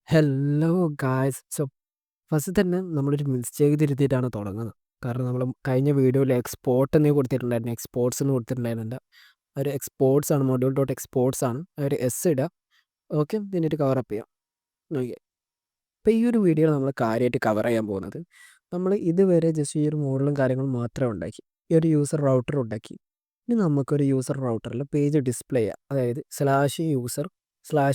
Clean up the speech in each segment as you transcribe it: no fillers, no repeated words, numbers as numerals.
Hello guys. First തന്നെ നമ്മളൊരു mistake തിരുത്തിയിട്ടാണ് തുടങ്ങുന്നത്. കാരണം നമ്മൾ കഴിഞ്ഞ വീഡിയോയിൽ എക്സ്പോർട്ട് എന്നേ കൊടുത്തിട്ടുണ്ടായിരുന്നു, എക്സ്പോർട്സ് എന്ന് കൊടുത്തിട്ടുണ്ടായിരുന്നില്ല. ഒരു എക്സ്പോർട്സ് ആണ്, മൊഡ്യൂൾ ഡോട്ട് എക്സ്പോർട്സ് ആണ്. ഒരു എസ് ഇടുക. ഓക്കെ, എന്നിട്ട് കവറപ്പ് ചെയ്യാം. ഓക്കെ, അപ്പോൾ ഈ ഒരു വീഡിയോ നമ്മൾ കാര്യമായിട്ട് കവർ ചെയ്യാൻ പോകുന്നത്, നമ്മൾ ഇതുവരെ ജസ്റ്റ് ഈ ഒരു മോഡലും കാര്യങ്ങളും മാത്രമേ ഉണ്ടാക്കി, ഈ ഒരു യൂസർ റൗട്ടർ ഉണ്ടാക്കി. ഇനി നമുക്കൊരു യൂസർ റൗട്ടറിൽ പേജ് ഡിസ്പ്ലേ ചെയ്യാം. അതായത് /യൂസർ/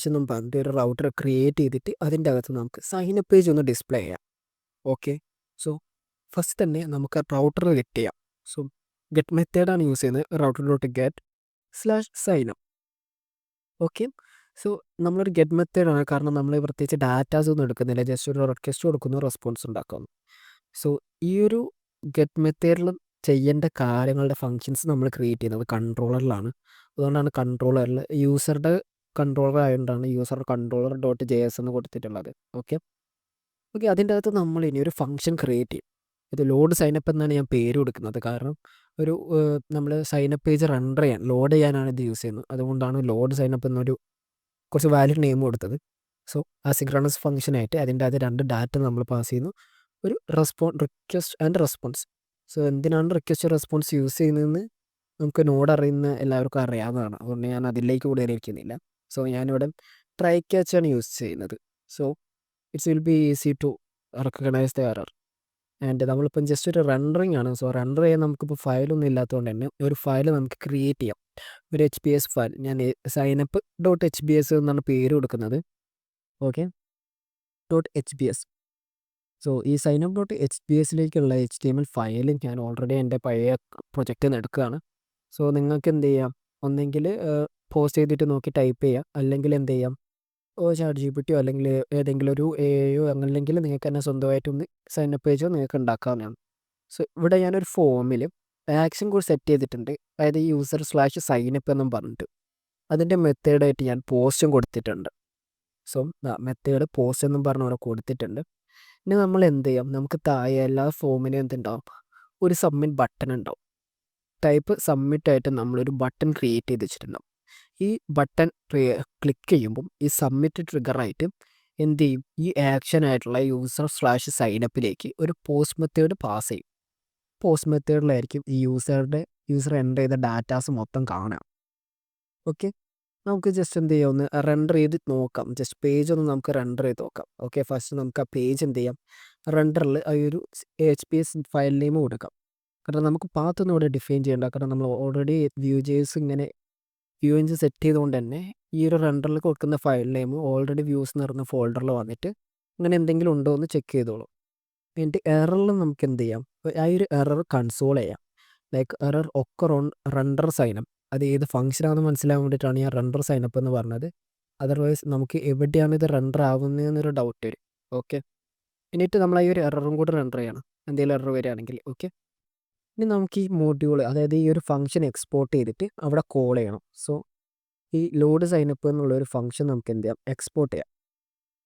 എന്നും പറഞ്ഞിട്ട് ഒരു റൗട്ടർ ക്രിയേറ്റ് ചെയ്തിട്ട് അതിൻ്റെ അകത്ത് നമുക്ക് സൈനപ്പ് പേജ് ഒന്ന് ഡിസ്പ്ലേ ചെയ്യാം. ഓക്കെ, സോ ഫസ്റ്റ് തന്നെ നമുക്ക് റൗട്ടർ ഗെറ്റ് ചെയ്യാം. സോ ഗെറ്റ് മെത്തേഡാണ് യൂസ് ചെയ്യുന്നത്, റൗട്ടർ ഡോട്ട് ഗെറ്റ്/സൈനപ്പ്. ഓക്കെ, സോ നമ്മളൊരു ഗെറ്റ് മെത്തേഡാണ്, കാരണം നമ്മൾ പ്രത്യേകിച്ച് ഡാറ്റാസ് ഒന്നും എടുക്കുന്നില്ല, ജസ്റ്റ് ഒരു റിക്വസ്റ്റ് കൊടുക്കുന്നു, റെസ്പോൺസ് ഉണ്ടാക്കുന്നു. സോ ഈ ഒരു ഗെറ്റ് മെത്തേഡിൽ ചെയ്യേണ്ട കാര്യങ്ങളുടെ ഫങ്ഷൻസ് നമ്മൾ ക്രിയേറ്റ് ചെയ്യുന്നത് കൺട്രോളറിലാണ്. അതുകൊണ്ടാണ് കൺട്രോളറിൽ യൂസറുടെ കൺട്രോളർ ആയതുകൊണ്ടാണ് യൂസർ കൺട്രോളർ ഡോട്ട് JS എന്ന് കൊടുത്തിട്ടുള്ളത്. ഓക്കെ ഓക്കെ അതിൻ്റെ അകത്ത് നമ്മൾ ഇനി ഒരു ഫംഗ്ഷൻ ക്രിയേറ്റ് ചെയ്യും. ഇത് ലോഡ് സൈനപ്പ് എന്നാണ് ഞാൻ പേര് കൊടുക്കുന്നത്, കാരണം ഒരു നമ്മൾ സൈനപ്പ് പേജ് റണ്ടർ ചെയ്യാൻ, ലോഡ് ചെയ്യാനാണ് ഇത് യൂസ് ചെയ്യുന്നത്. അതുകൊണ്ടാണ് ലോഡ് സൈനപ്പ് എന്നൊരു കുറച്ച് വാലിഡ് നെയിം കൊടുത്തത്. സോ അസിൻക്രണസ് ഫംഗ്ഷനായിട്ട് അതിൻ്റെ അകത്ത് 2 ഡാറ്റ നമ്മൾ പാസ് ചെയ്യുന്നു, ഒരു റിക്വസ്റ്റ് ആൻഡ് റെസ്പോൺസ്. സോ എന്തിനാണ് റിക്വസ്റ്റ് റെസ്പോൺസ് യൂസ് ചെയ്യുന്നതെന്ന് നമുക്ക് നോഡ് അറിയുന്ന എല്ലാവർക്കും അറിയാവുന്നതാണ്. അതുകൊണ്ട് ഞാൻ അതിലേക്ക് കൂടുതലിരിക്കുന്നില്ല. സോ ഞാനിവിടെ ട്രൈ ക്യാച്ച് ആണ് യൂസ് ചെയ്യുന്നത്. So it's will be easy to recognise the error. And നമ്മളിപ്പം ജസ്റ്റ് ഒരു റണ്ടറിങ് ആണ്. സോ റണ്ടർ ചെയ്യാൻ നമുക്കിപ്പോൾ ഫയലൊന്നും ഇല്ലാത്തതുകൊണ്ട് തന്നെ ഒരു ഫയൽ നമുക്ക് ക്രിയേറ്റ് ചെയ്യാം. ഒരു HBS ഫയൽ, ഞാൻ സൈനപ്പ് ഡോട്ട് HBS എന്നാണ് പേര് കൊടുക്കുന്നത്. Okay, .hbs. സോ ഈ സൈനപ്പ് ഡോട്ട് HBSലേക്കുള്ള HTML ഫയൽ ഞാൻ ഓൾറെഡി എൻ്റെ പഴയ പ്രൊജക്റ്റിൽ നിന്ന് എടുക്കുകയാണ്. സോ നിങ്ങൾക്ക് എന്ത് ചെയ്യാം, ഒന്നെങ്കിൽ പോസ്റ്റ് ചെയ്തിട്ട് നോക്കി ടൈപ്പ് ചെയ്യാം, അല്ലെങ്കിൽ എന്ത് ചെയ്യാം, ChatGPT അല്ലെങ്കിൽ ഏതെങ്കിലും ഒരു AI അല്ലെങ്കിൽ നിങ്ങൾക്ക് തന്നെ സ്വന്തമായിട്ടൊന്ന് സൈനപ്പ് പേജോ നിങ്ങൾക്ക് ഉണ്ടാക്കാവുന്നതാണ്. സോ ഇവിടെ ഞാനൊരു ഫോമിൽ ആക്ഷൻ കൂടി സെറ്റ് ചെയ്തിട്ടുണ്ട്, അതായത് യൂസർ/സൈനപ്പ് എന്നും പറഞ്ഞിട്ട് അതിൻ്റെ മെത്തേഡായിട്ട് ഞാൻ പോസ്റ്റും കൊടുത്തിട്ടുണ്ട്. സോ മെത്തേഡ് പോസ്റ്റ് എന്നും പറഞ്ഞ് അവിടെ കൊടുത്തിട്ടുണ്ട്. ഇനി നമ്മൾ എന്ത് ചെയ്യാം, നമുക്ക് താഴെ എല്ലാ ഫോമിനും എന്തുണ്ടാവും, ഒരു സബ്മിറ്റ് ബട്ടൺ ഉണ്ടാവും. ടൈപ്പ് സബ്മിറ്റ് ആയിട്ട് നമ്മളൊരു ബട്ടൺ ക്രിയേറ്റ് ചെയ്ത് വെച്ചിട്ടുണ്ടാവും. ഈ ബട്ടൺ ക്ലിക്ക് ചെയ്യുമ്പം ഈ സബ്മിറ്റ് ട്രിഗറായിട്ട് എന്ത് ചെയ്യും, ഈ ആക്ഷൻ ആയിട്ടുള്ള യൂസർ/സൈനപ്പിലേക്ക് ഒരു പോസ്റ്റ് മെത്തേഡ് പാസ് ചെയ്യും. പോസ്റ്റ് മെത്തേഡിലായിരിക്കും ഈ യൂസർ എൻ്റർ ചെയ്ത ഡാറ്റാസ് മൊത്തം കാണാം. ഓക്കെ, നമുക്ക് ജസ്റ്റ് എന്ത് ചെയ്യാം, ഒന്ന് റെൻഡർ ചെയ്ത് നോക്കാം. ജസ്റ്റ് പേജ് ഒന്ന് നമുക്ക് റെൻഡർ ചെയ്ത് നോക്കാം. ഓക്കെ, ഫസ്റ്റ് നമുക്ക് ആ പേജ് എന്ത് ചെയ്യാം, റെൻഡറിൽ ആ ഒരു HBS ഫയൽ നെയിം കൊടുക്കാം. കാരണം നമുക്ക് പാത്തൊന്നും ഇവിടെ ഡിഫൈൻ ചെയ്യേണ്ട, കാരണം നമ്മൾ ഓൾറെഡി വ്യൂജേഴ്സ് ഇങ്ങനെ വ്യൂവിങ് സെറ്റ് ചെയ്തുകൊണ്ട് തന്നെ ഈ ഒരു റെൻഡറിൽ കൊടുക്കുന്ന ഫയൽ നെയിം ഓൾറെഡി വ്യൂസ് എന്ന് പറയുന്ന ഫോൾഡറിൽ വന്നിട്ട് അങ്ങനെ എന്തെങ്കിലും ഉണ്ടോ എന്ന് ചെക്ക് ചെയ്തോളൂ. എന്നിട്ട് എററിൽ നമുക്ക് എന്ത് ചെയ്യാം, ആ ഒരു എറർ കൺസോൾ ചെയ്യാം. ലൈക്ക് എറർ ഒക്കെ റെൻഡർ സൈനപ്പ്, അത് ഏത് ഫംഗ്ഷനാണെന്ന് മനസ്സിലാകാൻ വേണ്ടിയിട്ടാണ് ഞാൻ റെൻഡർ സൈനപ്പ് എന്ന് പറഞ്ഞത്. അതർവൈസ് നമുക്ക് എവിടെയാണ് ഇത് റെൻഡർ ആവുന്നതെന്നൊരു ഡൗട്ട് വരും. ഓക്കെ, എന്നിട്ട് നമ്മൾ ഈ ഒരു എററും കൂടി റെൻഡർ ചെയ്യണം, എന്തെങ്കിലും എറർ വരികയാണെങ്കിൽ. ഓക്കെ, ഇനി നമുക്ക് ഈ മൊഡ്യൂൾ, അതായത് ഈ ഒരു ഫംഗ്ഷൻ എക്സ്പോർട്ട് ചെയ്തിട്ട് അവിടെ കോൾ ചെയ്യണം. സോ ഈ ലോഡ് സൈനപ്പ് എന്നുള്ള ഒരു ഫംഗ്ഷൻ നമുക്ക് എന്ത് ചെയ്യാം, എക്സ്പോർട്ട് ചെയ്യാം.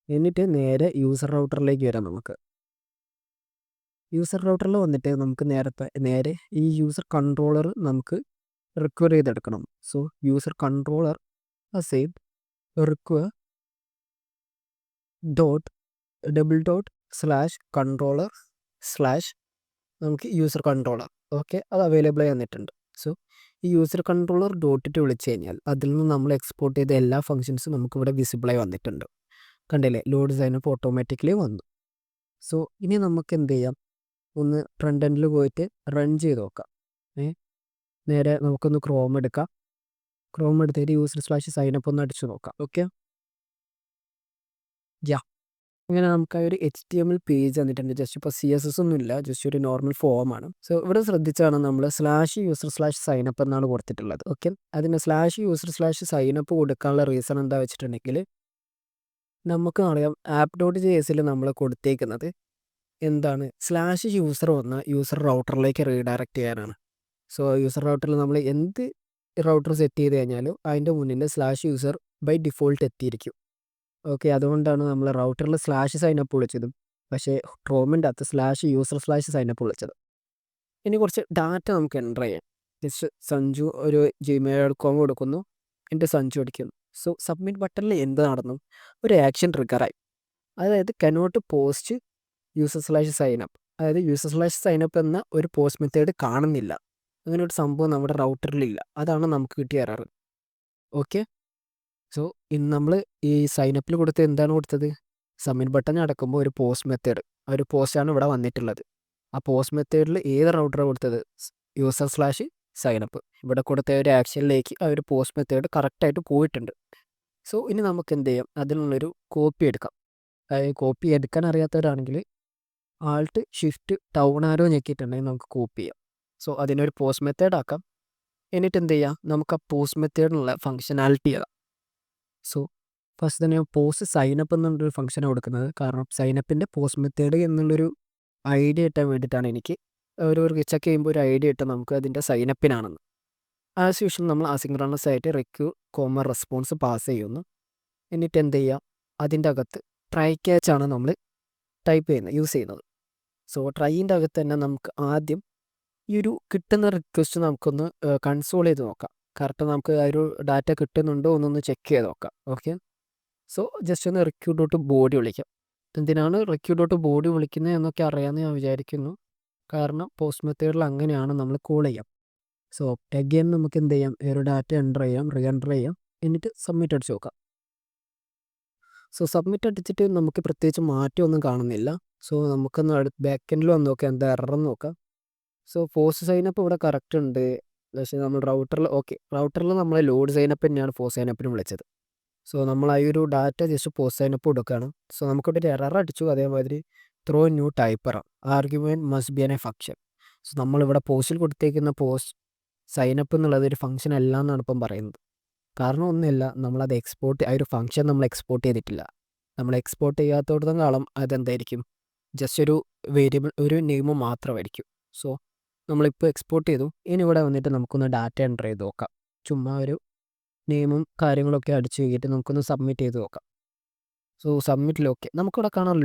എന്നിട്ട് നേരെ യൂസർ റൗട്ടറിലേക്ക് വരാം. നമുക്ക് യൂസർ റൗട്ടറിൽ വന്നിട്ട് നമുക്ക് നേരെ ഈ യൂസർ കൺട്രോളർ നമുക്ക് റിക്വയർ ചെയ്തെടുക്കണം. So user controller assign require ./controller/ നമുക്ക് യൂസർ കൺട്രോളർ. ഓക്കെ, അത് അവൈലബിൾ ആയി വന്നിട്ടുണ്ട്. സോ ഈ യൂസർ കൺട്രോളർ ഡോട്ടിട്ട് വിളിച്ചു കഴിഞ്ഞാൽ അതിൽ നിന്ന് നമ്മൾ എക്സ്പോർട്ട് ചെയ്ത എല്ലാ ഫംഗ്ഷൻസും നമുക്കിവിടെ വിസിബിളായി വന്നിട്ടുണ്ട്. കണ്ടില്ലേ, ലോഡ് സൈനപ്പ് ഓട്ടോമാറ്റിക്കലി വന്നു. സോ ഇനി നമുക്ക് എന്ത് ചെയ്യാം, ഒന്ന് ഫ്രണ്ട് എൻഡിൽ പോയിട്ട് റൺ ചെയ്ത് നോക്കാം. നേരെ നമുക്കൊന്ന് ക്രോം എടുക്കാം. ക്രോം എടുത്തിട്ട് യൂസർ/സൈനപ്പ് ഒന്ന് അടിച്ചു നോക്കാം. ഓക്കെ, യാ, അങ്ങനെ നമുക്ക് ആ ഒരു HTML പേജ് വന്നിട്ടുണ്ട്. ജസ്റ്റ് ഇപ്പോൾ CSS ഒന്നും ഇല്ല, ജസ്റ്റ് ഒരു നോർമൽ ഫോമാണ്. സോ ഇവിടെ ശ്രദ്ധിച്ചാണ് നമ്മൾ /യൂസർ/സൈനപ്പ് എന്നാണ് കൊടുത്തിട്ടുള്ളത്. ഓക്കെ, അതിന് /യൂസർ/സൈനപ്പ് കൊടുക്കാനുള്ള റീസൺ എന്താ വെച്ചിട്ടുണ്ടെങ്കിൽ, നമുക്ക് അറിയാം app.jsൽ നമ്മൾ കൊടുത്തേക്കുന്നത് എന്താണ്, /യൂസർ വന്ന യൂസർ റൗട്ടറിലേക്ക് റീഡയറക്റ്റ് ചെയ്യാനാണ്. സോ യൂസർ റൗട്ടറിൽ നമ്മൾ എന്ത് റൗട്ടർ സെറ്റ് ചെയ്ത് കഴിഞ്ഞാലും അതിൻ്റെ മുന്നിൽ /യൂസർ ബൈ ഡിഫോൾട്ട് എത്തിയിരിക്കും. ഓക്കെ, അതുകൊണ്ടാണ് നമ്മൾ റൗട്ടറിൽ /സൈനപ്പ് വിളിച്ചതും പക്ഷേ ക്രോമിൻ്റെ അകത്ത് /യൂസർ/സൈനപ്പ് വിളിച്ചത്. ഇനി കുറച്ച് ഡാറ്റ നമുക്ക് എൻ്റർ ചെയ്യാം. ജസ്റ്റ് സഞ്ജു ഒരു gmail.com കൊടുക്കുന്നു, എൻ്റെ സഞ്ജു അടിക്കുന്നു. സോ സബ്മിറ്റ് ബട്ടണിൽ എന്ത് നടന്നു, ഒരു ആക്ഷൻ ട്രിഗറായി. അതായത് കനോട്ട് പോസ്റ്റ് യൂസർ/സൈനപ്പ്. അതായത് യൂസർ/സൈനപ്പ് എന്ന ഒരു പോസ്റ്റ് മെത്തേഡ് കാണുന്നില്ല. അങ്ങനെ ഒരു സംഭവം നമ്മുടെ റൗട്ടറിലില്ല. അതാണ് നമുക്ക് കിട്ടിയ എറർ. ഓക്കെ. സോ ഇന്ന് നമ്മൾ ഈ സൈനപ്പിൽ കൊടുത്ത് എന്താണ് കൊടുത്തത്? സബ്മിറ്റ് ബട്ടൺ അടക്കുമ്പോൾ ഒരു പോസ്റ്റ് മെത്തേഡ്, ആ ഒരു പോസ്റ്റാണ് ഇവിടെ വന്നിട്ടുള്ളത്. ആ പോസ്റ്റ് മെത്തേഡിൽ ഏത് റൗട്ടറാണ് കൊടുത്തത്? യൂസർ/സൈനപ്പ്. ഇവിടെ കൊടുത്ത ഒരു ആക്ഷനിലേക്ക് ആ ഒരു പോസ്റ്റ് മെത്തേഡ് കറക്റ്റായിട്ട് പോയിട്ടുണ്ട്. സോ ഇനി നമുക്ക് എന്ത് ചെയ്യാം? അതിനുള്ളൊരു കോപ്പി എടുക്കാം. അതായത് കോപ്പി എടുക്കാൻ അറിയാത്തവരാണെങ്കിൽ ആൾട്ട് ഷിഫ്റ്റ് ഡൗൺ ആരോ ഞെക്കിയിട്ടുണ്ടെങ്കിൽ നമുക്ക് കോപ്പി ചെയ്യാം. സോ അതിനൊരു പോസ്റ്റ് മെത്തേഡ് ആക്കാം. എന്നിട്ട് എന്ത് ചെയ്യാം? നമുക്ക് ആ പോസ്റ്റ് മെത്തേഡിനുള്ള ഫങ്ഷനാലിറ്റി ആകാം. സോ ഫസ്റ്റ് തന്നെ പോസ്റ്റ് സൈനപ്പ് എന്നുള്ളൊരു ഫംഗ്ഷനാണ് കൊടുക്കുന്നത്. കാരണം സൈനപ്പിൻ്റെ പോസ്റ്റ് മെത്തേഡ് എന്നുള്ളൊരു ഐഡിയ കിട്ടാൻ വേണ്ടിയിട്ടാണ് എനിക്ക് ഒരു ചെക്ക് ചെയ്യുമ്പോൾ ഒരു ഐഡിയ കിട്ടും നമുക്ക് അതിൻ്റെ സൈനപ്പിനാണെന്ന്. ആസ് യൂഷ്വൽ നമ്മൾ അസിൻക്രണസ് ആയിട്ട് റിക്യൂ റെസ്പോൺസ് പാസ് ചെയ്യുന്നു. എന്നിട്ട് എന്ത് ചെയ്യുക? അതിൻ്റെ അകത്ത് ട്രൈ ക്യാച്ച് ആണ് നമ്മൾ യൂസ് ചെയ്യുന്നത്. സോ ട്രൈൻ്റെ അകത്ത് തന്നെ നമുക്ക് ആദ്യം ഈ ഒരു കിട്ടുന്ന റിക്വസ്റ്റ് നമുക്കൊന്ന് കൺസോൾ ചെയ്ത് നോക്കാം. കറക്റ്റ് നമുക്ക് ആ ഒരു ഡാറ്റ കിട്ടുന്നുണ്ടോ എന്നൊന്ന് ചെക്ക് ചെയ്ത് നോക്കാം. ഓക്കെ. സോ ജസ്റ്റ് ഒന്ന് റിക്യൂ.ബോഡി വിളിക്കാം. എന്തിനാണ് റിക്യൂ.ബോഡി വിളിക്കുന്നത് എന്നൊക്കെ അറിയാമെന്ന് ഞാൻ വിചാരിക്കുന്നു. കാരണം പോസ്റ്റ് മെത്തേഡിൽ അങ്ങനെയാണ് നമ്മൾ കോൾ ചെയ്യാം. സോ അഗെയിൻ നമുക്ക് എന്ത് ചെയ്യാം? ഒരു ഡാറ്റ എൻ്റർ ചെയ്യാം, റീ എൻ്റർ ചെയ്യാം, എന്നിട്ട് സബ്മിറ്റ് അടിച്ച് നോക്കാം. സോ സബ്മിറ്റ് അടിച്ചിട്ട് നമുക്ക് പ്രത്യേകിച്ച് മാറ്റമൊന്നും കാണുന്നില്ല. സോ നമുക്കൊന്ന് ബാക്ക് എൻഡിൽ വന്ന് നോക്കാം എന്താ എററെന്ന് നോക്കാം. സോ പോസ്റ്റ് സൈനപ്പ് ഇവിടെ കറക്റ്റ് ഉണ്ട്. പക്ഷേ നമ്മൾ റൗട്ടറിൽ നമ്മൾ ലോഡ് സൈനപ്പ് തന്നെയാണ് പോസ്റ്റ് സൈനപ്പിന് വിളിച്ചത്. സോ നമ്മൾ ആ ഒരു ഡാറ്റ ജസ്റ്റ് പോസ്റ്റ് സൈനപ്പ് കൊടുക്കുകയാണ്. സോ നമുക്കിവിടെ ഒരു എറർ അടിച്ചു. അതേമാതിരി throw new diaper argument must be A function. So നമ്മളിവിടെ പോസ്റ്റിൽ കൊടുത്തേക്കുന്ന പോസ്റ്റ് സൈനപ്പ് എന്നുള്ളത് ഒരു ഫംഗ്ഷൻ അല്ല എന്നാണ് ഇപ്പം പറയുന്നത്. കാരണം ഒന്നുമില്ല, നമ്മളത് ആ ഒരു ഫംഗ്ഷൻ നമ്മൾ എക്സ്പോർട്ട് ചെയ്തിട്ടില്ല. നമ്മൾ എക്സ്പോർട്ട് ചെയ്യാത്തോടത്തോളം കാലം അതെന്തായിരിക്കും? ജസ്റ്റ് ഒരു വേരിയബിൾ, ഒരു നെയിം മാത്രമായിരിക്കും. സോ നമ്മളിപ്പോൾ എക്സ്പോർട്ട് ചെയ്തു. ഇനി ഇവിടെ വന്നിട്ട് നമുക്കൊന്ന് ഡാറ്റ എൻ്റർ ചെയ്ത് നോക്കാം. ചുമ്മാ ഒരു നെയിമും കാര്യങ്ങളൊക്കെ അടിച്ച് കഴിഞ്ഞിട്ട് നമുക്കൊന്ന് സബ്മിറ്റ് ചെയ്ത് നോക്കാം. സോ സബ്മിറ്റിൽ ഓക്കെ. നമുക്കിവിടെ കാണാം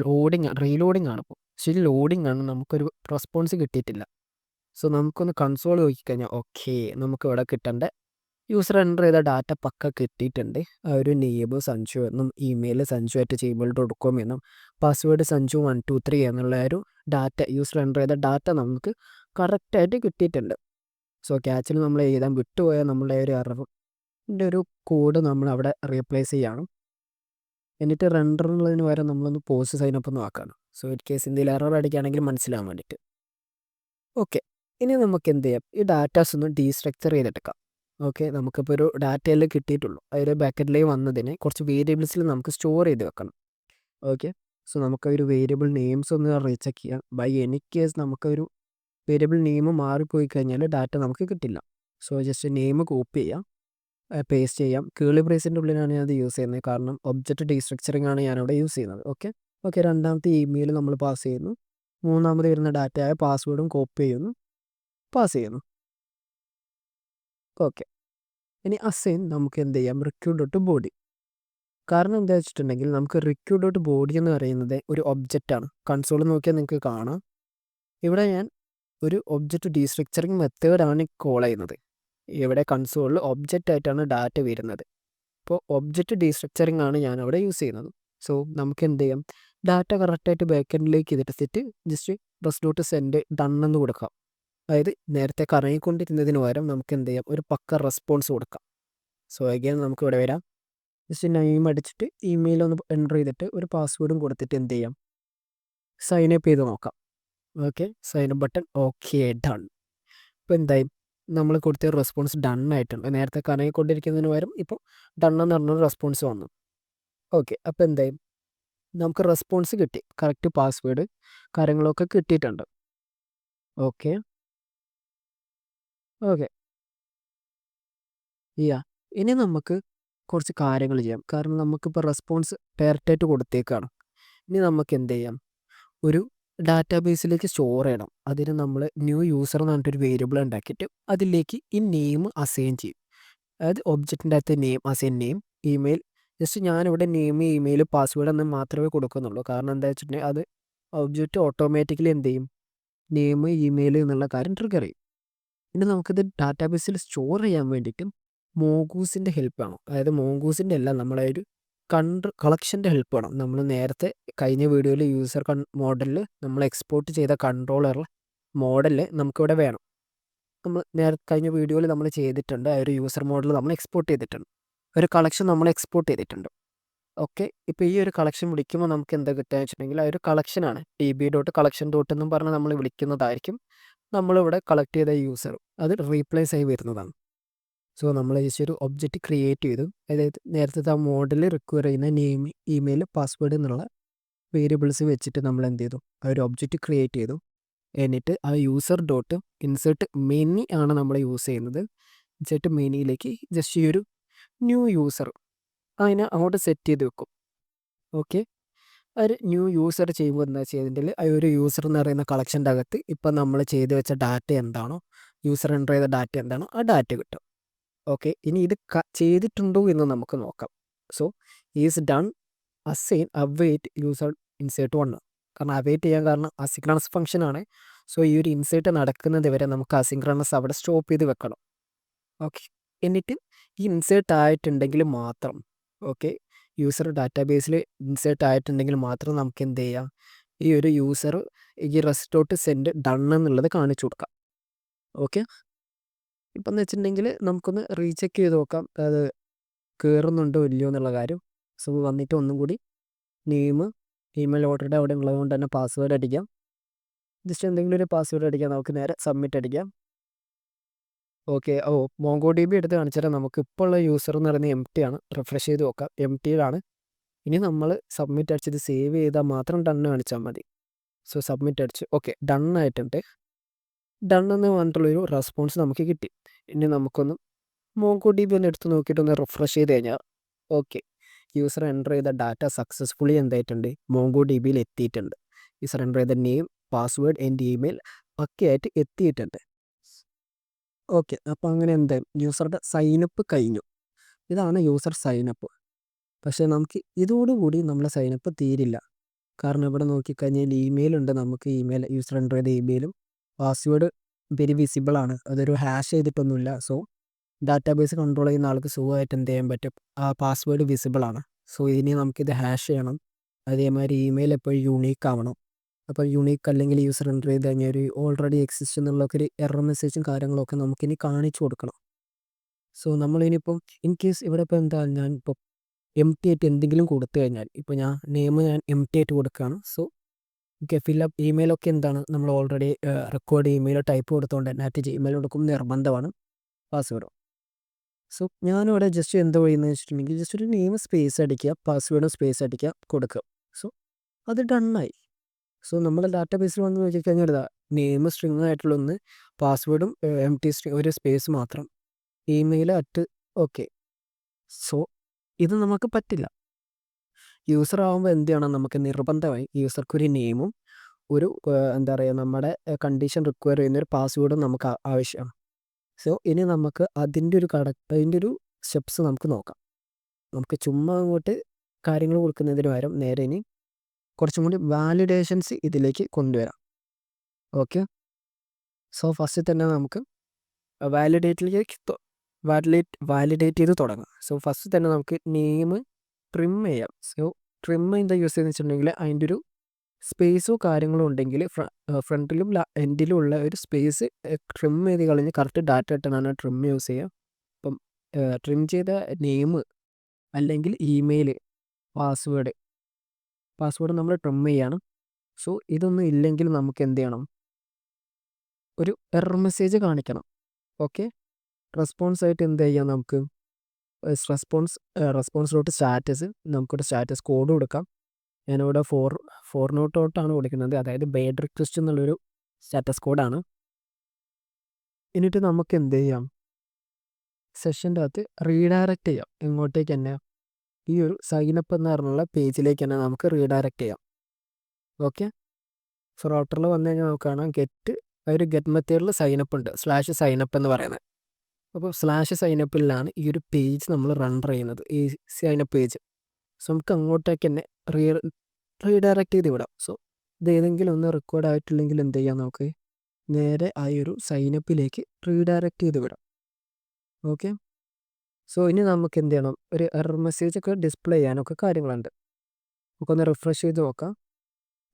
റീലോഡിങ് ആണ്. ഇപ്പോൾ ശരി ലോഡിങ് ആണ്, നമുക്കൊരു റെസ്പോൺസ് കിട്ടിയിട്ടില്ല. സോ നമുക്കൊന്ന് കൺസോൾ നോക്കിക്കഴിഞ്ഞാൽ ഓക്കെ, നമുക്കിവിടെ കിട്ടേണ്ട യൂസർ എൻ്റർ ചെയ്ത ഡാറ്റ പക്ക കിട്ടിയിട്ടുണ്ട്. ആ ഒരു നെയിം സഞ്ജു എന്നും ഇമെയിൽ sanju@gmail.com എന്നും പാസ്വേഡ് sanju123 എന്നുള്ള ഒരു ഡാറ്റ യൂസർ എൻ്റർ ചെയ്ത ഡാറ്റ നമുക്ക് കറക്റ്റായിട്ട് കിട്ടിയിട്ടുണ്ട്. സോ ക്യാച്ചിൽ നമ്മൾ എഴുതാൻ വിട്ടുപോയ നമ്മളുടെ ഒരു എററിൻ്റെ ഒരു കോഡ് നമ്മൾ അവിടെ റീപ്ലേസ് ചെയ്യണം. എന്നിട്ട് റെൻഡറിനുള്ളതിന് പകരം നമ്മളൊന്ന് പോസ്റ്റ് സൈനപ്പ് ഒന്ന് ആക്കണം. സോ ഇൻ കേസ് എന്തെങ്കിലും എറർ അടിക്കുകയാണെങ്കിൽ മനസ്സിലാവാൻ വേണ്ടിയിട്ട്. ഓക്കെ. ഇനി നമുക്ക് എന്ത് ചെയ്യാം? ഈ ഡാറ്റാസ് ഒന്ന് ഡീസ്ട്രക്ചർ ചെയ്തെടുക്കാം. ഓക്കെ. നമുക്കിപ്പോൾ ഒരു ഡാറ്റയിൽ കിട്ടിയിട്ടുള്ളൂ. അതൊരു ബാക്കറ്റിലേക്ക് വന്നതിനെ കുറച്ച് വേരിയബിൾസിൽ നമുക്ക് സ്റ്റോർ ചെയ്ത് വെക്കണം. ഓക്കെ. സോ നമുക്കൊരു വേരിയബിൾ നെയിംസ് ഒന്ന് റീചെക്ക് ചെയ്യാം. ബൈ എനി കേസ് നമുക്കൊരു വേരിയബിൾ നെയിം മാറിപ്പോയി കഴിഞ്ഞാൽ ഡാറ്റ നമുക്ക് കിട്ടില്ല. സോ ജസ്റ്റ് നെയിം കോപ്പി ചെയ്യാം, പേസ്റ്റ് ചെയ്യാം. കേളി ബ്രേസിൻ്റെ ഉള്ളിലാണ് ഞാനത് യൂസ് ചെയ്യുന്നത്. കാരണം ഒബ്ജക്റ്റ് ഡീസ്ട്രക്ചറിങ് ആണ് ഞാനവിടെ യൂസ് ചെയ്യുന്നത്. ഓക്കെ. രണ്ടാമത്തെ ഇമെയിൽ നമ്മൾ പാസ് ചെയ്യുന്നു. മൂന്നാമത് വരുന്ന ഡാറ്റയായ പാസ്വേഡും കോപ്പി ചെയ്യുന്നു, പാസ് ചെയ്യുന്നു. ഓക്കെ. ഇനി അസൈൻ നമുക്ക് എന്ത് ചെയ്യാം? റിക്യൂ.ബോഡി. കാരണം എന്താ വെച്ചിട്ടുണ്ടെങ്കിൽ നമുക്ക് റിക്യൂ.ബോഡി എന്ന് പറയുന്നത് ഒരു ഒബ്ജക്റ്റാണ്. കൺസോൾ നോക്കിയാൽ നിങ്ങൾക്ക് കാണാം. ഇവിടെ ഞാൻ ഒരു ഒബ്ജക്റ്റ് ഡീസ്ട്രക്ചറിങ് മെത്തേഡാണ് കോൾ ചെയ്യുന്നത്. ഇവിടെ കൺസോളിൽ ഒബ്ജക്റ്റ് ആയിട്ടാണ് ഡാറ്റ വരുന്നത്. അപ്പോൾ ഒബ്ജക്റ്റ് ഡീസ്ട്രക്ചറിങ് ആണ് ഞാൻ അവിടെ യൂസ് ചെയ്യുന്നത്. സോ നമുക്ക് എന്ത് ചെയ്യാം? ഡാറ്റ കറക്റ്റായിട്ട് ബാക്ക് എൻഡിലേക്ക് എടുത്തിട്ട് ജസ്റ്റ് res.send ഡൺ എന്ന് കൊടുക്കാം. അതായത് നേരത്തെ കറങ്ങിക്കൊണ്ടിരുന്നതിന് പകരം നമുക്ക് എന്ത് ചെയ്യാം? ഒരു പക്ക റെസ്പോൺസ് കൊടുക്കാം. സോ അഗൈൻ നമുക്ക് ഇവിടെ വരാം. ജസ്റ്റ് നെയിം അടിച്ചിട്ട് ഇമെയിൽ ഒന്ന് എൻ്റർ ചെയ്തിട്ട് ഒരു പാസ്വേഡും കൊടുത്തിട്ട് എന്ത് ചെയ്യാം? സൈനപ്പ് ചെയ്ത് നോക്കാം. Okay. Sign up button okay, done. ഇപ്പോൾ എന്തായി? നമ്മൾ കൊടുത്ത റെസ്പോൺസ് ഡൺ ആയിട്ടുണ്ട്. നേരത്തെ കറങ്ങിക്കൊണ്ടിരിക്കുന്നതിന് പകരം ഇപ്പോൾ ഡൺ എന്ന് പറഞ്ഞൊരു റെസ്പോൺസ് വന്നു. ഓക്കെ. അപ്പോൾ എന്തായി? നമുക്ക് റെസ്പോൺസ് കിട്ടി. കറക്റ്റ് പാസ്വേഡ് കാര്യങ്ങളൊക്കെ കിട്ടിയിട്ടുണ്ട്. ഓക്കെ. ഇനി നമുക്ക് കുറച്ച് കാര്യങ്ങൾ ചെയ്യാം. കാരണം നമുക്കിപ്പോൾ റെസ്പോൺസ് ഡയറക്റ്റായിട്ട് കൊടുത്തേക്കാണ്. ഇനി നമുക്ക് എന്ത് ചെയ്യാം? ഒരു ഡാറ്റാബേസിലേക്ക് സ്റ്റോർ ചെയ്യണം. അതിന് നമ്മൾ ന്യൂ യൂസർ എന്ന് പറഞ്ഞിട്ടൊരു വേരിയബിൾ ഉണ്ടാക്കിയിട്ട് അതിലേക്ക് ഈ നെയിം അസൈൻ ചെയ്യും. അതായത് ഒബ്ജക്റ്റിൻ്റെ അകത്ത് അസൈൻ നെയിം, ഇമെയിൽ. ജസ്റ്റ് ഞാനിവിടെ നെയിം, ഇമെയിൽ, പാസ്വേഡ് എന്ന് മാത്രമേ കൊടുക്കുന്നുള്ളൂ. കാരണം എന്താ വെച്ചിട്ടുണ്ടെങ്കിൽ അത് ഒബ്ജക്റ്റ് ഓട്ടോമാറ്റിക്കലി എന്ത് ചെയ്യും? നെയിം, ഇമെയിൽ എന്നുള്ള കാര്യം ട്രിഗർ ചെയ്യും. ഇനി നമുക്കിത് ഡാറ്റാബേസിൽ സ്റ്റോർ ചെയ്യാൻ വേണ്ടിയിട്ടും മോഗൂസിൻ്റെ ഹെൽപ്പ് വേണം. അതായത് മോഗൂസിൻ്റെ അല്ല, നമ്മളെ ഒരു കളക്ഷൻ്റെ ഹെൽപ്പ് വേണം. നമ്മൾ നേരത്തെ കഴിഞ്ഞ വീഡിയോയിൽ യൂസർ മോഡലിൽ നമ്മൾ എക്സ്പോർട്ട് ചെയ്ത കൺട്രോളർ മോഡൽ നമുക്കിവിടെ വേണം. നമ്മൾ കഴിഞ്ഞ വീഡിയോയിൽ നമ്മൾ ചെയ്തിട്ടുണ്ട്. ആ ഒരു യൂസർ മോഡൽ നമ്മൾ എക്സ്പോർട്ട് ചെയ്തിട്ടുണ്ട്. ഒരു കളക്ഷൻ നമ്മൾ എക്സ്പോർട്ട് ചെയ്തിട്ടുണ്ട്. ഓക്കെ, ഇപ്പോൾ ഈ ഒരു കളക്ഷൻ വിളിക്കുമ്പോൾ നമുക്ക് എന്താ കിട്ടുകയെന്ന് വെച്ചിട്ടുണ്ടെങ്കിൽ ആ ഒരു കളക്ഷനാണ്. tb.collection. എന്നും പറഞ്ഞ് നമ്മൾ വിളിക്കുന്നതായിരിക്കും. നമ്മളിവിടെ കളക്ട് ചെയ്ത യൂസർ അത് റീപ്ലേസ് ആയി വരുന്നതാണ്. സോ നമ്മൾ ജസ്റ്റ് ഒരു ഒബ്ജക്റ്റ് ക്രിയേറ്റ് ചെയ്തു. അതായത് നേരത്തെ ആ മോഡൽ റിക്വയർ ചെയ്യുന്ന നെയിം, ഇമെയിൽ, പാസ്വേഡ് എന്നുള്ള വേരിയബിൾസ് വെച്ചിട്ട് നമ്മൾ എന്ത് ചെയ്തു, ആ ഒരു ഒബ്ജക്റ്റ് ക്രിയേറ്റ് ചെയ്തു. എന്നിട്ട് ആ യൂസർ ഡോട്ട് ഇൻസേർട്ട് മെനി ആണ് നമ്മൾ യൂസ് ചെയ്യുന്നത്. ഇൻസേർട്ട് മെനിയിലേക്ക് ജസ്റ്റ് ഈ ഒരു ന്യൂ യൂസർ അതിനെ അങ്ങോട്ട് സെറ്റ് ചെയ്ത് വെക്കും. ഓക്കെ, ഒരു ന്യൂ യൂസർ ചെയ്യുമ്പോൾ എന്താ ചെയ്തിട്ടുണ്ടെങ്കിൽ ആ ഒരു യൂസർ എന്ന് പറയുന്ന കളക്ഷൻ്റെ അകത്ത് ഇപ്പം നമ്മൾ ചെയ്ത് വെച്ച ഡാറ്റ എന്താണോ, യൂസർ എൻ്റർ ചെയ്ത ഡാറ്റ എന്താണോ ആ ഡാറ്റ കിട്ടും. ഓക്കെ, ഇനി ഇത് ചെയ്തിട്ടുണ്ടോ എന്ന് നമുക്ക് നോക്കാം. So is done assign await user insert 1. കാരണം അവൈറ്റ് ചെയ്യാൻ കാരണം അസിൻക്രണസ് ഫംഗ്ഷനാണ്. സോ ഈ ഒരു ഇൻസേർട്ട് നടക്കുന്നത് വരെ നമുക്ക് അസിൻക്രണസ് അവിടെ സ്റ്റോപ്പ് ചെയ്ത് വെക്കണം. ഓക്കെ, എന്നിട്ട് ഈ ഇൻസേർട്ട് ആയിട്ടുണ്ടെങ്കിൽ മാത്രം, ഓക്കെ, യൂസർ ഡാറ്റാബേസിൽ ഇൻസേർട്ട് ആയിട്ടുണ്ടെങ്കിൽ മാത്രം നമുക്ക് എന്ത് ചെയ്യാം, ഈ ഒരു യൂസർ ഈ റെസ്റ്റ് സെൻഡ് ഡൺ എന്നുള്ളത് കാണിച്ചു കൊടുക്കാം. ഓക്കെ, ഇപ്പം എന്ന് വെച്ചിട്ടുണ്ടെങ്കിൽ നമുക്കൊന്ന് റീചെക്ക് ചെയ്ത് നോക്കാം അത് കയറുന്നുണ്ടോ ഇല്ലയോ എന്നുള്ള കാര്യം. സോ വന്നിട്ട് ഒന്നും കൂടി നെയിം, ഇമെയിൽ ഓൾറെഡി അവിടെ ഉള്ളതുകൊണ്ട് തന്നെ പാസ്വേഡ് അടിക്കാം. ജസ്റ്റ് എന്തെങ്കിലും ഒരു പാസ്വേഡ് അടിക്കാം. നമുക്ക് നേരെ സബ്മിറ്റ് അടിക്കാം. ഓക്കെ, MongoDB എടുത്ത് കാണിച്ചാൽ നമുക്ക് ഇപ്പോൾ ഉള്ള യൂസർ എന്ന് പറയുന്നത് എംപ്റ്റി ആണ്. റിഫ്രഷ് ചെയ്ത് നോക്കാം, എംപ്റ്റിയിലാണ്. ഇനി നമ്മൾ സബ്മിറ്റ് അടിച്ചത് സേവ് ചെയ്താൽ മാത്രം ഡൺ കാണിച്ചാൽ മതി. സോ സബ്മിറ്റ് അടിച്ച് ഓക്കെ ഡൺ ആയിട്ടുണ്ട്. ഡൺ എന്ന് പറഞ്ഞിട്ടുള്ളൊരു റെസ്പോൺസ് നമുക്ക് കിട്ടി. ഇനി നമുക്കൊന്ന് MongoDB ഒന്ന് എടുത്ത് നോക്കിയിട്ട് ഒന്ന് റിഫ്രഷ് ചെയ്ത് കഴിഞ്ഞാൽ ഓക്കെ, യൂസർ എൻ്റർ ചെയ്ത ഡാറ്റ സക്സസ്ഫുള്ളി എന്തായിട്ടുണ്ട്, MongoDBയിൽ എത്തിയിട്ടുണ്ട്. യൂസർ എൻ്റർ ചെയ്ത നെയിം, പാസ്വേഡ്, എൻ്റെ ഇമെയിൽ ഒക്കെ ആയിട്ട് എത്തിയിട്ടുണ്ട്. ഓക്കെ, അപ്പോൾ അങ്ങനെ എന്തായാലും യൂസറുടെ സൈനപ്പ് കഴിഞ്ഞു. ഇതാണ് യൂസർ സൈനപ്പ്. പക്ഷേ നമുക്ക് ഇതോടുകൂടി നമ്മളെ സൈനപ്പ് തീരില്ല. കാരണം ഇവിടെ നോക്കിക്കഴിഞ്ഞാൽ ഇമെയിൽ ഉണ്ട്. നമുക്ക് ഇമെയിൽ യൂസർ എൻ്റർ ചെയ്ത ഇമെയിലും പാസ്വേഡ് വെരി വിസിബിൾ ആണ്. അതൊരു ഹാഷ് ചെയ്തിട്ടൊന്നുമില്ല. സോ ഡാറ്റാബേസ് കൺട്രോൾ ചെയ്യുന്ന ആൾക്ക് സുഖമായിട്ട് എന്ത് ചെയ്യാൻ പറ്റും, ആ പാസ്വേഡ് വിസിബിൾ ആണ്. സോ ഇനി നമുക്കിത് ഹാഷ് ചെയ്യണം. അതേമാതിരി ഇമെയിൽ എപ്പോഴും യൂണീക്ക് ആവണം. അപ്പോൾ യൂണീക്ക് അല്ലെങ്കിൽ യൂസർ എൻ്റർ ചെയ്ത് കഴിഞ്ഞാൽ ഒരു ഓൾറെഡി എക്സിസ്റ്റ് എന്നുള്ളൊക്കെ ഒരു എറർ മെസ്സേജും കാര്യങ്ങളൊക്കെ നമുക്കിനി കാണിച്ചു കൊടുക്കണം. സോ നമ്മളിനിയിപ്പം ഇൻ കേസ് ഇവിടെ ഇപ്പോൾ എന്താ ഞാനിപ്പോൾ എംപ്റ്റി ആയിട്ട് എന്തെങ്കിലും കൊടുത്തു കഴിഞ്ഞാൽ, ഇപ്പോൾ ഞാൻ എംപ്റ്റി ആയിട്ട് കൊടുക്കുകയാണ്. സോ ഓക്കെ, ഫില്ലപ്പ് ഇമെയിലൊക്കെ എന്താണ് നമ്മൾ ഓൾറെഡി റെക്കോർഡ് ഇമെയിൽ ടൈപ്പ് കൊടുത്തുകൊണ്ട് തന്നെ അറ്റ് ജിമെയിൽ കൊടുക്കും നിർബന്ധമാണ് പാസ്വേഡ്. സോ ഞാനിവിടെ ജസ്റ്റ് എന്താ ചെയ്യുന്നത് വെച്ചിട്ടുണ്ടെങ്കിൽ ജസ്റ്റ് ഒരു നെയിം സ്പേസ് അടിക്കുക, പാസ്വേഡും സ്പേസ് അടിക്കുക, കൊടുക്കുക. സോ അത് ഡണ്ണായി. സോ നമ്മുടെ ഡാറ്റാബേസിൽ വന്ന് നോക്കിക്കഴിഞ്ഞാൽ ഇതാ നെയിം സ്ട്രിങ് ആയിട്ടുള്ള ഒന്ന്, പാസ്വേഡും എംപ്റ്റി സ്ട്രിങ് ഒരു സ്പേസ് മാത്രം, ഇമെയിൽ അറ്റ് ഓക്കെ. സോ ഇത് നമുക്ക് പറ്റില്ല. യൂസർ ആകുമ്പോൾ എന്ത് ചെയ്യണം, നമുക്ക് നിർബന്ധമായി യൂസർക്കൊരു നെയിമും ഒരു എന്താ പറയുക നമ്മുടെ കണ്ടീഷൻ റിക്വയർ ചെയ്യുന്ന ഒരു പാസ്വേഡും നമുക്ക് ആവശ്യമാണ്. സോ ഇനി നമുക്ക് അതിൻ്റെ ഒരു സ്റ്റെപ്സ് നമുക്ക് നോക്കാം. നമുക്ക് ചുമ്മാ അങ്ങോട്ട് കാര്യങ്ങൾ കൊടുക്കുന്നതിന് പകരം നേരെ ഇനി കുറച്ചും കൂടി വാലിഡേഷൻസ് ഇതിലേക്ക് കൊണ്ടുവരാം. ഓക്കെ, സോ ഫസ്റ്റ് തന്നെ നമുക്ക് വാലിഡേറ്റ് ചെയ്ത് തുടങ്ങാം. സോ ഫസ്റ്റ് തന്നെ നമുക്ക് നെയിം ട്രിം ചെയ്യാം. സോ ട്രിം എന്താ യൂസ് ചെയ്യുന്നത് വെച്ചിട്ടുണ്ടെങ്കിൽ അതിൻ്റെ ഒരു സ്പേസോ കാര്യങ്ങളോ ഉണ്ടെങ്കിൽ ഫ്രണ്ടിലും എൻഡിലും ഉള്ള ഒരു സ്പേസ് ട്രിം ചെയ്ത് കളഞ്ഞ് കറക്റ്റ് ഡാറ്റ ഇട്ടാണ് ട്രിം യൂസ് ചെയ്യുക. അപ്പം ട്രിം ചെയ്ത നെയിം അല്ലെങ്കിൽ ഇമെയിൽ, പാസ്വേഡ് നമ്മൾ ട്രിം ചെയ്യണം. സോ ഇതൊന്നും ഇല്ലെങ്കിൽ നമുക്ക് എന്ത് ചെയ്യണം, ഒരു എറർ മെസ്സേജ് കാണിക്കണം. ഓക്കെ, റെസ്പോൺസ് ആയിട്ട് എന്ത് ചെയ്യാം, നമുക്ക് റെസ്പോൺസ് ഡോട്ട് സ്റ്റാറ്റസ്, നമുക്കൊരു സ്റ്റാറ്റസ് കോഡ് കൊടുക്കാം. ഞാനിവിടെ ഫോർ നോട്ടോട്ടാണ് കൊടുക്കുന്നത്, അതായത് ബേഡ് റിക്വസ്റ്റ് എന്നുള്ളൊരു സ്റ്റാറ്റസ് കോഡാണ്. എന്നിട്ട് നമുക്ക് എന്ത് ചെയ്യാം, സെഷൻ്റെ അകത്ത് റീഡയറക്റ്റ് ചെയ്യാം. ഇങ്ങോട്ടേക്ക് തന്നെ ഈ ഒരു സൈനപ്പ് എന്ന് പറഞ്ഞുള്ള പേജിലേക്ക് തന്നെ നമുക്ക് റീഡയറക്റ്റ് ചെയ്യാം. ഓക്കെ, സോ റൗട്ടറിൽ വന്നു കഴിഞ്ഞാൽ നമുക്ക് കാണാം ഗെറ്റ് മെത്തേഡിൽ സൈനപ്പ് ഉണ്ട്, /സൈനപ്പ് എന്ന് പറയുന്നത്. അപ്പോൾ /സൈനപ്പിലാണ് ഈ ഒരു പേജ് നമ്മൾ റണ്ടർ ചെയ്യുന്നത്, ഈ സൈനപ്പ് പേജ്. സോ നമുക്ക് അങ്ങോട്ടേക്ക് തന്നെ റീഡയറക്റ്റ് ചെയ്ത് വിടാം. സോ ഇത് ഏതെങ്കിലും ഒന്ന് റെക്കോർഡ് ആയിട്ടില്ലെങ്കിൽ എന്ത് ചെയ്യാം, നമുക്ക് നേരെ ആ ഒരു സൈനപ്പിലേക്ക് റീഡയറക്റ്റ് ചെയ്ത് വിടാം. ഓക്കെ, സോ ഇനി നമുക്ക് എന്ത് ചെയ്യണം, ഒരു എറർ മെസ്സേജ് ഒക്കെ ഡിസ്പ്ലേ ചെയ്യാനൊക്കെ കാര്യങ്ങളുണ്ട്. നമുക്കൊന്ന് റിഫ്രഷ് ചെയ്ത് നോക്കാം.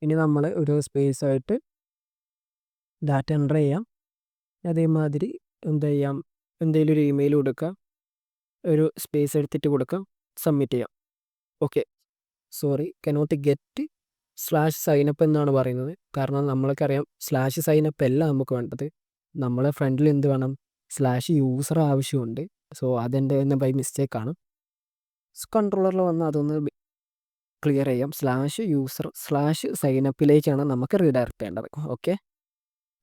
ഇനി നമ്മൾ ഒരു സ്പേസ് ആയിട്ട് ഡാറ്റ എൻ്റർ ചെയ്യാം. അതേമാതിരി എന്ത് ചെയ്യാം, എന്തെങ്കിലും ഒരു ഇമെയിൽ കൊടുക്കാം, ഒരു സ്പേസ് എടുത്തിട്ട് കൊടുക്കാം, സബ്മിറ്റ് ചെയ്യാം. Okay, sorry, cannot get slash sign up എന്നാണ് പറയുന്നത്. കാരണം നമ്മൾക്കറിയാം സ്ലാഷ് സൈനപ്പ് അല്ല നമുക്ക് വേണ്ടത്. നമ്മളെ ഫ്രണ്ടിൽ എന്ത് വേണം, സ്ലാഷ് യൂസർ ആവശ്യമുണ്ട്. സോ അതെൻ്റെ തന്നെ ബൈ മിസ്റ്റേക്കാണ്. കൺട്രോളറിൽ വന്ന് അതൊന്ന് ക്ലിയർ ചെയ്യാം. സ്ലാഷ് യൂസർ സ്ലാഷ് സൈനപ്പിലേക്കാണ് നമുക്ക് റീഡയറക്റ്റ് ചെയ്യേണ്ടത്. ഓക്കെ,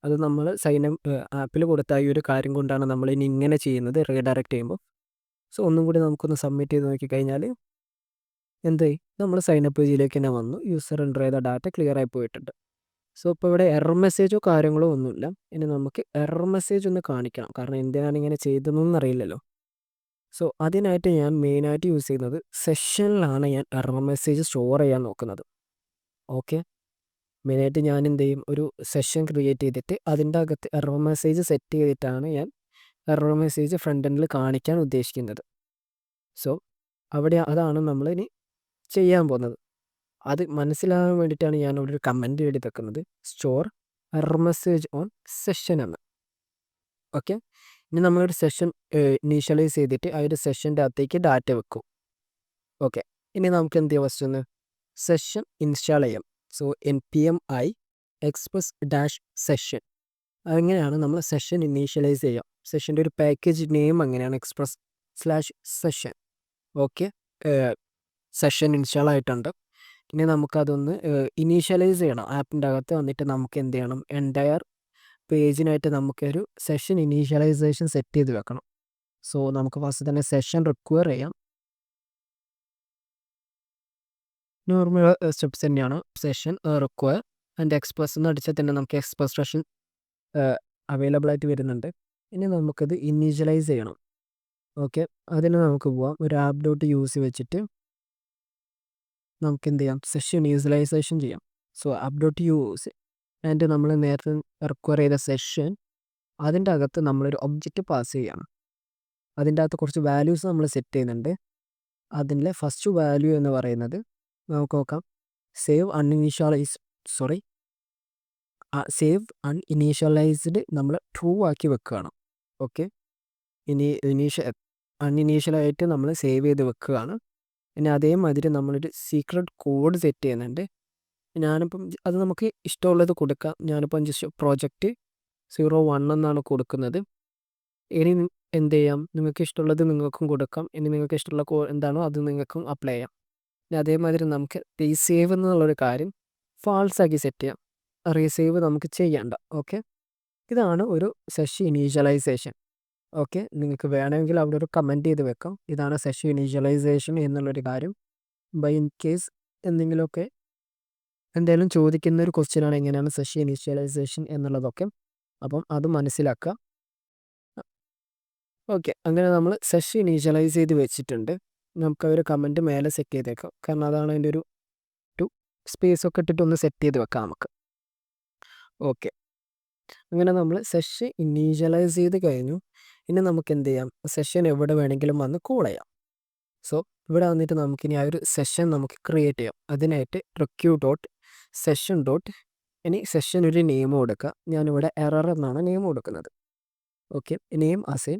അത് നമ്മൾ സൈനപ്പ് ആപ്പിൽ കൊടുത്ത ഈ ഒരു കാര്യം കൊണ്ടാണ് നമ്മൾ ഇനി ഇങ്ങനെ ചെയ്യുന്നത്, റീഡയറക്റ്റ് ചെയ്യുമ്പോൾ. സോ ഒന്നും കൂടി നമുക്കൊന്ന് സബ്മിറ്റ് ചെയ്ത് നോക്കിക്കഴിഞ്ഞാൽ എന്തായി, നമ്മൾ സൈനപ്പ് പേജിലേക്ക് തന്നെ വന്നു. യൂസർ എൻ്റർ ചെയ്ത ഡാറ്റ ക്ലിയർ ആയി പോയിട്ടുണ്ട്. സോ ഇപ്പോൾ ഇവിടെ എറർ മെസ്സേജോ കാര്യങ്ങളോ ഒന്നുമില്ല. ഇനി നമുക്ക് എറർ മെസ്സേജ് ഒന്ന് കാണിക്കണം, കാരണം എന്തിനാണ് ഇങ്ങനെ ചെയ്തതെന്നൊന്നും അറിയില്ലല്ലോ. സോ അതിനായിട്ട് ഞാൻ മെയിനായിട്ട് യൂസ് ചെയ്യുന്നത് സെഷനിലാണ് ഞാൻ എറർ മെസ്സേജ് സ്റ്റോർ ചെയ്യാൻ നോക്കുന്നത്. ഓക്കെ, മെയിനായിട്ട് ഞാൻ എന്ത് ചെയ്യും, ഒരു സെഷൻ ക്രിയേറ്റ് ചെയ്തിട്ട് അതിൻ്റെ അകത്ത് എറർ മെസ്സേജ് സെറ്റ് ചെയ്തിട്ടാണ് ഞാൻ എറർ മെസ്സേജ് ഫ്രണ്ട് എൻഡിൽ കാണിക്കാൻ ഉദ്ദേശിക്കുന്നത്. സോ അവിടെ അതാണ് നമ്മൾ ഇനി ചെയ്യാൻ പോകുന്നത്. അത് മനസ്സിലാകാൻ വേണ്ടിയിട്ടാണ് ഞാൻ അവിടെ ഒരു കമൻറ്റ് എഴുതി വെക്കുന്നത്, store error message on session എന്ന്. ഓക്കെ, ഇനി നമ്മളൊരു സെഷൻ ഇനീഷ്യലൈസ് ചെയ്തിട്ട് ആ ഒരു സെഷൻ്റെ അകത്തേക്ക് ഡാറ്റ വെക്കും. ഓക്കെ, ഇനി നമുക്ക് എന്ത് ചെയ്യാം, ഫസ്റ്റ് ഒന്ന് സെഷൻ ഇൻസ്റ്റാൾ ചെയ്യാം. So npm i express dash session, അങ്ങനെയാണ് നമ്മൾ സെഷൻ ഇനീഷ്യലൈസ് ചെയ്യാം. സെഷൻ്റെ ഒരു പാക്കേജ് നെയിം അങ്ങനെയാണ്, express slash session. Okay, session install ആയിട്ടുണ്ട്. ഇനി നമുക്കതൊന്ന് ഇനീഷ്യലൈസ് ചെയ്യണം. ആപ്പിൻ്റെ അകത്ത് വന്നിട്ട് നമുക്ക് എന്ത് ചെയ്യണം, എൻറ്റയർ പേജിനായിട്ട് നമുക്കൊരു സെഷൻ ഇനീഷ്യലൈസേഷൻ സെറ്റ് ചെയ്ത് വെക്കണം. സോ നമുക്ക് ഫസ്റ്റ് തന്നെ സെഷൻ റിക്വയർ ചെയ്യാം. നോർമൽ സ്റ്റെപ്സ് തന്നെയാണ്. സെഷൻ റിക്വയർ ആൻഡ് എക്സ്പ്രസ് എന്ന് അടിച്ചാൽ തന്നെ നമുക്ക് എക്സ്പ്രസ് സെഷൻ അവൈലബിൾ ആയിട്ട് വരുന്നുണ്ട്. ഇനി നമുക്കത് ഇനീഷ്യലൈസ് ചെയ്യണം. ഓക്കെ, അതിന് നമുക്ക് പോവാം. ഒരു ആപ്പ് ഡോട്ട് യൂസ് വെച്ചിട്ട് നമുക്ക് എന്ത് ചെയ്യാം, സെഷൻ ഇനീഷ്യലൈസേഷൻ ചെയ്യാം. So app dot use and നമ്മൾ നേരത്തെ റിക്വയർ ചെയ്ത സെഷൻ, അതിൻ്റെ അകത്ത് നമ്മളൊരു ഒബ്ജക്റ്റ് പാസ് ചെയ്യണം. അതിൻ്റെ അകത്ത് കുറച്ച് വാല്യൂസ് നമ്മൾ സെറ്റ് ചെയ്യുന്നുണ്ട്. അതിൻ്റെ ഫസ്റ്റ് വാല്യൂ എന്ന് പറയുന്നത് നമുക്ക് നോക്കാം, സേവ് അൺഇനീഷ്യലൈസ്ഡ് നമ്മൾ ട്രൂ ആക്കി വെക്കുകയാണ്. ഓക്കെ, ഇനി അൺഇനീഷ്യലായിട്ട് നമ്മൾ സേവ് ചെയ്ത് വെക്കുകയാണ്. ഇനി അതേമാതിരി നമ്മളൊരു സീക്രട്ട് കോഡ് സെറ്റ് ചെയ്യുന്നുണ്ട്. ഞാനിപ്പം അത് നമുക്ക് ഇഷ്ടമുള്ളത് കൊടുക്കാം. ഞാനിപ്പം ജസ്റ്റ് പ്രോജക്റ്റ് 01 എന്നാണ് കൊടുക്കുന്നത്. ഇനി എന്ത് ചെയ്യാം, നിങ്ങൾക്ക് ഇഷ്ടമുള്ളത് നിങ്ങൾക്കും കൊടുക്കാം. ഇനി നിങ്ങൾക്ക് ഇഷ്ടമുള്ള എന്താണോ അത് നിങ്ങൾക്കും അപ്ലൈ ചെയ്യാം. ഇനി അതേമാതിരി നമുക്ക് റീസേവ് എന്നുള്ളൊരു കാര്യം ഫാൾസ് ആക്കി സെറ്റ് ചെയ്യാം. റീസേവ് നമുക്ക് ചെയ്യണ്ട. ഓക്കെ, ഇതാണ് ഒരു സെഷൻ ഇനീഷ്യലൈസേഷൻ. ഓക്കെ, നിങ്ങൾക്ക് വേണമെങ്കിൽ അവിടെ ഒരു കമൻറ്റ് ചെയ്ത് വെക്കാം, ഇതാണ് സെഷൻ ഇനീഷ്യലൈസേഷൻ എന്നുള്ളൊരു കാര്യം. ബൈ ഇൻ കേസ് എന്തെങ്കിലുമൊക്കെ എന്തായാലും ചോദിക്കുന്ന ഒരു ക്വസ്റ്റ്യനാണ് എങ്ങനെയാണ് സെഷൻ ഇനീഷ്യലൈസേഷൻ എന്നുള്ളതൊക്കെ. അപ്പം അത് മനസ്സിലാക്കുക. ഓക്കെ, അങ്ങനെ നമ്മൾ സെഷൻ ഇനീഷ്യലൈസ് ചെയ്ത് വെച്ചിട്ടുണ്ട്. നമുക്ക് ഒരു കമൻറ്റ് മേലെ സെറ്റ് ചെയ്തേക്കാം, കാരണം അതാണ് അതിൻ്റെ ഒരു സ്പേസ് ഒക്കെ ഇട്ടിട്ട് ഒന്ന് സെറ്റ് ചെയ്ത് വെക്കാം നമുക്ക്. ഓക്കെ, അങ്ങനെ നമ്മൾ സെഷൻ ഇനീഷ്യലൈസ് ചെയ്ത് കഴിഞ്ഞു. ഇനി നമുക്ക് എന്ത് ചെയ്യാം, സെഷൻ എവിടെ വേണമെങ്കിലും വന്ന് കോൾ ചെയ്യാം. സോ ഇവിടെ വന്നിട്ട് നമുക്കിനി ആ ഒരു സെഷൻ നമുക്ക് ക്രിയേറ്റ് ചെയ്യാം. അതിനായിട്ട് recue.session. ഇനി സെഷൻ ഒരു നെയിം കൊടുക്കുക. ഞാനിവിടെ എറർ എന്നാണ് നെയിം കൊടുക്കുന്നത്. ഓക്കെ, നെയിം അസൈൻ,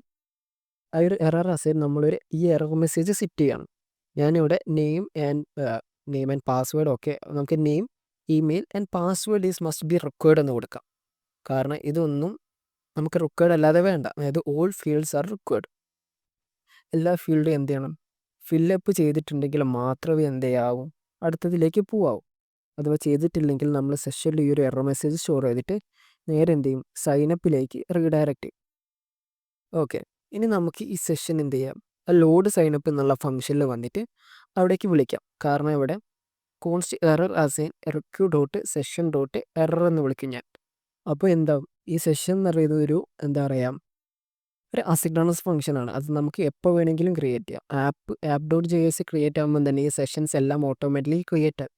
ആ ഒരു എറർ അസൈൻ നമ്മളൊരു ഈ എറർ മെസ്സേജ് സെറ്റ് ചെയ്യണം. ഞാനിവിടെ നെയിം ആൻഡ് പാസ്വേഡ്. ഓക്കെ, നമുക്ക് name, email and password is must be required എന്ന് കൊടുക്കാം. കാരണം ഇതൊന്നും നമുക്ക് റിക്വയർഡ് അല്ലാതെ വേണ്ട. അതായത് ഓൾ ഫീൽഡ്സ് ആർ റിക്വയർഡ്. എല്ലാ ഫീൽഡും എന്ത് ചെയ്യണം, ഫില്ലപ്പ് ചെയ്തിട്ടുണ്ടെങ്കിൽ മാത്രമേ എന്ത് ചെയ്യാവൂ, അടുത്തതിലേക്ക് പോവാവൂ. അഥവാ ചെയ്തിട്ടില്ലെങ്കിൽ നമ്മൾ സെഷനിൽ ഈ ഒരു എറർ മെസ്സേജ് സ്റ്റോർ ചെയ്തിട്ട് നേരെ എന്ത് ചെയ്യും, സൈനപ്പിലേക്ക് റീഡയറക്റ്റ് ചെയ്യും. ഓക്കെ, ഇനി നമുക്ക് ഈ സെഷൻ എന്ത് ചെയ്യാം, ലോഡ് സൈനപ്പ് എന്നുള്ള ഫംഗ്ഷനിൽ വന്നിട്ട് അവിടേക്ക് വിളിക്കാം. കാരണം ഇവിടെ കോൺസ്റ്റ് എറർ അസൈൻ recue.session.error എന്ന് വിളിക്കും ഞാൻ. അപ്പോൾ എന്താവും, ഈ സെഷൻ എന്ന് പറയുന്നത് ഒരു എന്താ പറയുക, ഒരു അസിൻക്രണസ് ഫംഗ്ഷനാണ്. അത് നമുക്ക് എപ്പോൾ വേണമെങ്കിലും ക്രിയേറ്റ് ചെയ്യാം. app.js ക്രിയേറ്റ് ആകുമ്പോൾ തന്നെ ഈ സെഷൻസ് എല്ലാം ഓട്ടോമാറ്റിക്കലി ക്രിയേറ്റ് ആകും.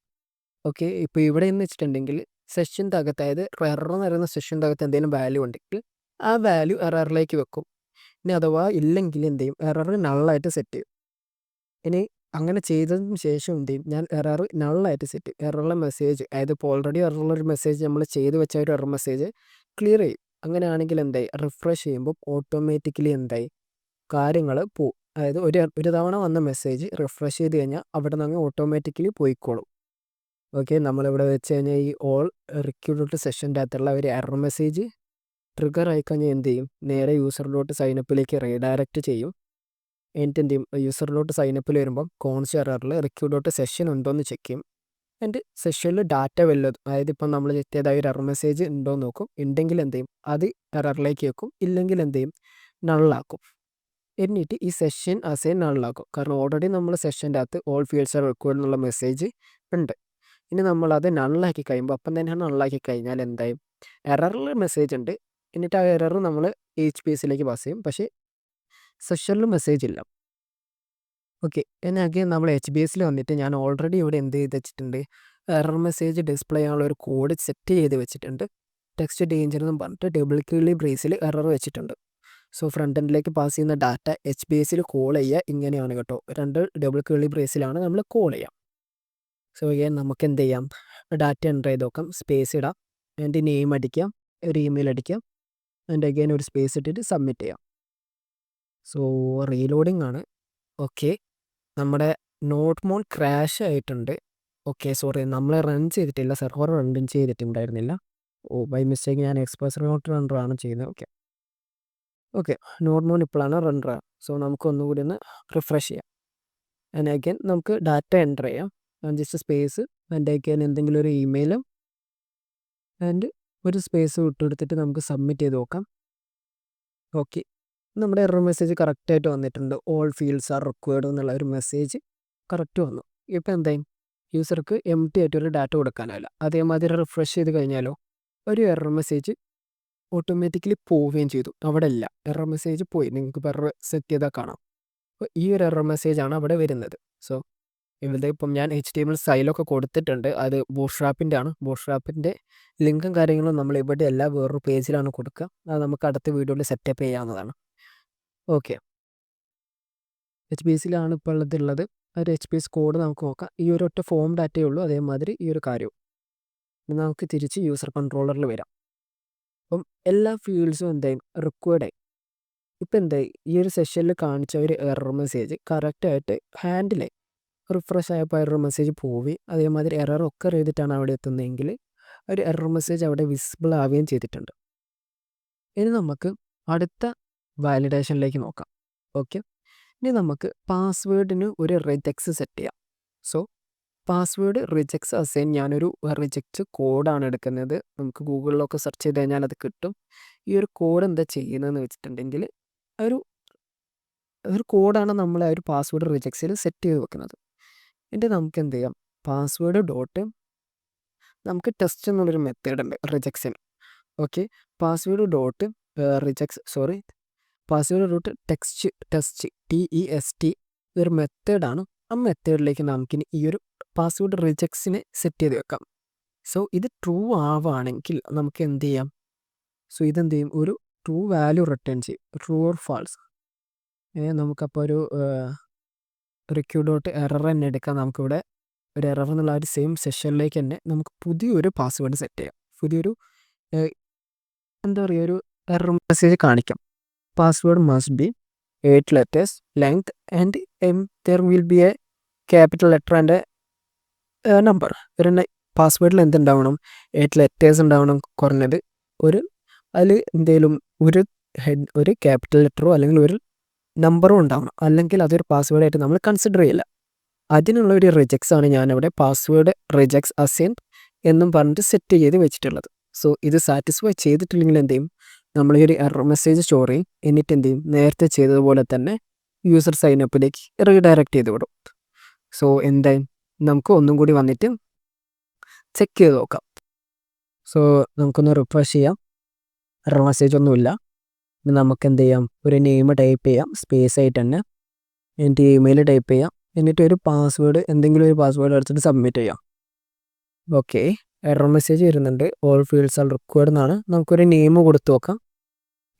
ഓക്കെ, ഇപ്പോൾ ഇവിടെ എന്ന് വെച്ചിട്ടുണ്ടെങ്കിൽ സെഷൻ്റെ അകത്ത്, അതായത് എറർ എന്ന് പറയുന്ന സെഷൻ്റെ അകത്ത് എന്തെങ്കിലും വാല്യൂ ഉണ്ടെങ്കിൽ ആ വാല്യൂ എററിലേക്ക് വെക്കും. ഇനി അഥവാ ഇല്ലെങ്കിൽ എന്ത് ചെയ്യും, എറർ നള്ളായിട്ട് സെറ്റ് ചെയ്യും. ഇനി അങ്ങനെ ചെയ്തതിന് ശേഷം എന്ത് ചെയ്യും, ഞാൻ എറർ നള്ളായിട്ട് സെറ്റ് ചെയ്യും. എററുള്ള മെസ്സേജ്, അതായത് ഇപ്പോൾ ഓൾറെഡി എററുള്ളൊരു മെസ്സേജ് നമ്മൾ ചെയ്ത് വെച്ച ഒരു എറർ മെസ്സേജ് ക്ലിയർ ചെയ്യും. അങ്ങനെയാണെങ്കിൽ എന്തായി, റിഫ്രഷ് ചെയ്യുമ്പോൾ ഓട്ടോമാറ്റിക്കലി എന്തായി കാര്യങ്ങൾ പോവും. അതായത് ഒരു തവണ വന്ന മെസ്സേജ് റിഫ്രഷ് ചെയ്ത് കഴിഞ്ഞാൽ അവിടെ നിന്ന് ഓട്ടോമാറ്റിക്കലി പോയിക്കോളും. ഓക്കെ, നമ്മളിവിടെ വെച്ച് കഴിഞ്ഞാൽ ഈ ഓൾ റിക്യൂട്ട് സെഷൻ്റെ അകത്തുള്ള ഒരു എറർ മെസ്സേജ് ട്രിഗർ ആയിക്കഴിഞ്ഞാൽ എന്ത് ചെയ്യും, നേരെ യൂസറിലോട്ട് സൈനപ്പിലേക്ക് റീഡയറക്റ്റ് ചെയ്യും. എന്നിട്ട് എന്ത് ചെയ്യും, യൂസറിലോട്ട് സൈനപ്പിൽ വരുമ്പം കോൺസ് എററിൽ റിക്യൂട്ട് സെഷൻ ഉണ്ടോ എന്ന് ചെക്ക് ചെയ്യും. എൻ്റെ സെഷനിൽ ഡാറ്റ വല്ലതും, അതായത് ഇപ്പം നമ്മൾ എത്തിയതായ ഒരു എറർ മെസ്സേജ് ഉണ്ടോ എന്ന് നോക്കും. ഉണ്ടെങ്കിൽ എന്ത് ചെയ്യും, അത് എററിലേക്ക് വെക്കും. ഇല്ലെങ്കിൽ എന്ത് ചെയ്യും, നള്ളാക്കും. എന്നിട്ട് ഈ സെഷൻ അസൈൻ നള്ളാക്കും. കാരണം ഓൾറെഡി നമ്മൾ സെഷൻ്റെ അകത്ത് ഓൾ ഫീൽഡ്സ് ആർ റിക്വയർഡ് എന്നുള്ള മെസ്സേജ് ഉണ്ട്. ഇനി നമ്മളത് നള്ളാക്കി കഴിയുമ്പോൾ അപ്പം തന്നെ നള്ളാക്കി കഴിഞ്ഞാൽ എന്തായും, എററിൽ മെസ്സേജ് ഉണ്ട്. എന്നിട്ട് ആ എറർ നമ്മൾ HBASലേക്ക് പാസ് ചെയ്യും. പക്ഷേ സെഷനിൽ മെസ്സേജ് ഇല്ല. ഓക്കെ, ഇനി അഗെയിൻ നമ്മൾ HBASൽ വന്നിട്ട് ഞാൻ ഓൾറെഡി ഇവിടെ എന്ത് ചെയ്ത് വെച്ചിട്ടുണ്ട്, എറർ മെസ്സേജ് ഡിസ്പ്ലേ ചെയ്യാനുള്ള ഒരു കോഡ് സെറ്റ് ചെയ്ത് വെച്ചിട്ടുണ്ട്. ടെക്സ്റ്റ് ഡേഞ്ചർ എന്ന് പറഞ്ഞിട്ട് ഡബിൾ ക്യൂളി ബ്രേസിൽ എറർ വെച്ചിട്ടുണ്ട്. സോ ഫ്രണ്ട് എൻഡിലേക്ക് പാസ് ചെയ്യുന്ന ഡാറ്റ HBASൽ കോൾ ചെയ്യുക ഇങ്ങനെയാണ് കേട്ടോ. 2 ഡബിൾ ക്യൂളി ബ്രേസിലാണ് നമ്മൾ കോൾ ചെയ്യുക. സോ അഗെയിൻ നമുക്ക് എന്ത് ചെയ്യാം, ഡാറ്റ എൻ്റർ ചെയ്ത് നോക്കാം. സ്പേസ് ഇടാം, എൻ്റെ നെയിം അടിക്കാം, ഒരു ഇമെയിൽ അടിക്കാം, അതിൻ്റെ അഗെയിൻ ഒരു സ്പേസ് ഇട്ടിട്ട് സബ്മിറ്റ് ചെയ്യാം. സോ റീലോഡിംഗ് ആണ്. ഓക്കെ, നമ്മുടെ നോട്ട് മോൺ ക്രാഷ് ആയിട്ടുണ്ട്. ഓക്കെ, സോറി, നമ്മൾ റൺ ചെയ്തിട്ടില്ല, സെർവർ റൺ ചെയ്തിട്ടുണ്ടായിരുന്നില്ല. ബൈ മിസ്റ്റേക്ക് ഞാൻ എക്സ്പ്രസ് നോട്ട് റണ്ണറാണ് ചെയ്യുന്നത്. ഓക്കെ ഓക്കെ, നോട്ട് മോൺ ഇപ്പോഴാണ് റണ്ണർ. സോ നമുക്ക് ഒന്നുകൂടി ഒന്ന് റിഫ്രഷ് ചെയ്യാം. ആൻഡ് അഗൈൻ നമുക്ക് ഡാറ്റ എൻ്റർ ചെയ്യാം. ജസ്റ്റ് സ്പേസ്, ആൻഡ് അഗൈൻ എന്തെങ്കിലും ഒരു ഇമെയിലും ആൻഡ് ഒരു സ്പേസ് വിട്ടെടുത്തിട്ട് നമുക്ക് സബ്മിറ്റ് ചെയ്ത് നോക്കാം. ഓക്കെ, നമ്മുടെ എറർ മെസ്സേജ് കറക്റ്റായിട്ട് വന്നിട്ടുണ്ട്. ഓൾ ഫീൽഡ്സ് ആർ റിക്വയർഡ് എന്നുള്ള ഒരു മെസ്സേജ് കറക്റ്റ് വന്നു. ഇപ്പോൾ എന്തായും, യൂസർക്ക് എംപ്റ്റി ആയിട്ടൊരു ഡാറ്റ കൊടുക്കാനാവില്ല. അതേമാതിരി റിഫ്രഷ് ചെയ്ത് കഴിഞ്ഞാലോ ഒരു എറർ മെസ്സേജ് ഓട്ടോമാറ്റിക്കലി പോവുകയും ചെയ്തു. അവിടെ ഇല്ല, എറർ മെസ്സേജ് പോയി. നിങ്ങൾക്ക് ഇപ്പോൾ എറർ സെറ്റ് ചെയ്താൽ കാണാം. അപ്പോൾ ഈ ഒരു എറർ മെസ്സേജാണ് അവിടെ വരുന്നത്. സോ ഇവിടെ ഇപ്പം ഞാൻ HTML സ്റ്റൈലൊക്കെ കൊടുത്തിട്ടുണ്ട്. അത് ബൂട്ട്സ്ട്രാപ്പിൻ്റെ ആണ്. ബൂട്ട്സ്ട്രാപ്പിൻ്റെ ലിങ്കും കാര്യങ്ങളും നമ്മൾ ഇവിടെ അല്ല, വേറൊരു പേജിലാണ് കൊടുക്കുക. അത് നമുക്ക് അടുത്ത വീഡിയോയിൽ സെറ്റപ്പ് ചെയ്യാവുന്നതാണ്. ഓക്കെ, HBASലാണ് ഇപ്പോൾ ഉള്ളത്. ഒരു HBAS കോഡ് നമുക്ക് നോക്കാം. ഈ ഒരു ഒറ്റ ഫോം ഡാറ്റയേ ഉള്ളൂ. അതേമാതിരി ഈ ഒരു കാര്യവും. ഇനി നമുക്ക് തിരിച്ച് യൂസർ കൺട്രോളറിൽ വരാം. അപ്പം എല്ലാ ഫീൽഡ്സും എന്തായും റിക്വയർഡായി. ഇപ്പം എന്തായി, ഈ ഒരു സെഷനിൽ കാണിച്ച ഒരു എറർ മെസ്സേജ് കറക്റ്റായിട്ട് ഹാൻഡിലായി. റിഫ്രഷ് ആയപ്പോൾ എറർ മെസ്സേജ് പോയി. അതേമാതിരി എറർ ഒക്കെ ചെയ്തിട്ടാണ് അവിടെ എത്തുന്നതെങ്കിൽ ഒരു എറർ മെസ്സേജ് അവിടെ വിസിബിൾ ആവുകയും ചെയ്തിട്ടുണ്ട്. ഇനി നമുക്ക് അടുത്ത വാലിഡേഷനിലേക്ക് നോക്കാം. ഓക്കെ, ഇനി നമുക്ക് പാസ്വേഡിന് ഒരു റിജക്ട്സ് സെറ്റ് ചെയ്യാം. സോ പാസ്വേഡ് റിജക്ട്സ് അസൈൻ, ഞാനൊരു റിജക്റ്റ് കോഡാണ് എടുക്കുന്നത്. നമുക്ക് ഗൂഗിളിലൊക്കെ സെർച്ച് ചെയ്ത് കഴിഞ്ഞാൽ അത് കിട്ടും. ഈ ഒരു കോഡ് എന്താ ചെയ്യുന്നതെന്ന് വെച്ചിട്ടുണ്ടെങ്കിൽ ഒരു കോഡാണ് നമ്മൾ ആ ഒരു പാസ്വേഡ് റിജക്ട്സിൽ സെറ്റ് ചെയ്ത് വെക്കുന്നത്. എന്നിട്ട് നമുക്ക് എന്ത് ചെയ്യാം, പാസ്വേഡ് ഡോട്ട് നമുക്ക് ടെസ്റ്റ് എന്നുള്ളൊരു മെത്തേഡ് ഉണ്ട് റിജക്ട്സിന്. Okay, password dot password dot test TEST ഇതൊരു മെത്തേഡാണ്. ആ മെത്തേഡിലേക്ക് നമുക്കിനി ഈ ഒരു പാസ്വേഡ് റിജക്ട്സിനെ സെറ്റ് ചെയ്ത് വെക്കാം. സോ ഇത് ട്രൂ ആവുകയാണെങ്കിൽ നമുക്ക് എന്ത് ചെയ്യാം, സോ ഇതെന്ത് ചെയ്യും, ഒരു ട്രൂ വാല്യൂ റിട്ടേൺ ചെയ്യും. True or false. നമുക്കപ്പോൾ ഒരു റിക്യൂ ഡോട്ട് എറർ തന്നെ എടുക്കാം. നമുക്കിവിടെ ഒരു എറർ എന്നുള്ള ഒരു സെയിം സെഷനിലേക്ക് തന്നെ നമുക്ക് പുതിയൊരു പാസ്വേഡ് സെറ്റ് ചെയ്യാം. പുതിയൊരു എന്താ പറയുക, ഒരു എറർ മെസ്സേജ് കാണിക്കാം. Password must be 8 letters length and there will be a capital letter and number. ഒരു പാസ്വേഡിൽ എന്തുണ്ടാവണം, 8 letters ഉണ്ടാവണം കുറഞ്ഞത്. അതിൽ എന്തെങ്കിലും ഒരു ക്യാപിറ്റൽ ലെറ്ററോ അല്ലെങ്കിൽ ഒരു നമ്പറും ഉണ്ടാവണം. അല്ലെങ്കിൽ അതൊരു പാസ്വേഡായിട്ട് നമ്മൾ കൺസിഡർ ചെയ്യില്ല. അതിനുള്ള ഒരു റിജക്ട്സ് ആണ് ഞാനിവിടെ പാസ്വേഡ് റിജക്ട്സ് അസൈൻ എന്നും പറഞ്ഞിട്ട് സെറ്റ് ചെയ്ത് വെച്ചിട്ടുള്ളത്. സോ ഇത് സാറ്റിസ്ഫൈ ചെയ്തിട്ടില്ലെങ്കിൽ എന്ത് ചെയ്യും, നമ്മൾ ഈ ഒരു എറർ മെസ്സേജ് സ്റ്റോർ ചെയ്യും. എന്നിട്ട് എന്ത് ചെയ്യും, നേരത്തെ ചെയ്തതുപോലെ തന്നെ യൂസർ സൈനപ്പിലേക്ക് റീഡയറക്റ്റ് ചെയ്ത് വിടും. സോ എന്തായാലും നമുക്ക് ഒന്നും കൂടി വന്നിട്ട് ചെക്ക് ചെയ്ത് നോക്കാം. സോ നമുക്കൊന്ന് റിഫ്രഷ് ചെയ്യാം. എറർ മെസ്സേജ് ഒന്നുമില്ല. നമുക്ക് എന്ത് ചെയ്യാം, ഒരു നെയിം ടൈപ്പ് ചെയ്യാം സ്പേസ് ആയിട്ട് തന്നെ. എന്നിട്ട് ഇമെയിൽ ടൈപ്പ് ചെയ്യാം. എന്നിട്ട് ഒരു പാസ്വേഡ്, എന്തെങ്കിലും ഒരു പാസ്വേഡ് എടുത്തിട്ട് സബ്മിറ്റ് ചെയ്യാം. ഓക്കെ, എറർ മെസ്സേജ് വരുന്നുണ്ട്. ഓൾ ഫീൽഡ്സ് ആർ റിക്വയർഡ് എന്നാണ്. നമുക്കൊരു നെയിം കൊടുത്ത് നോക്കാം.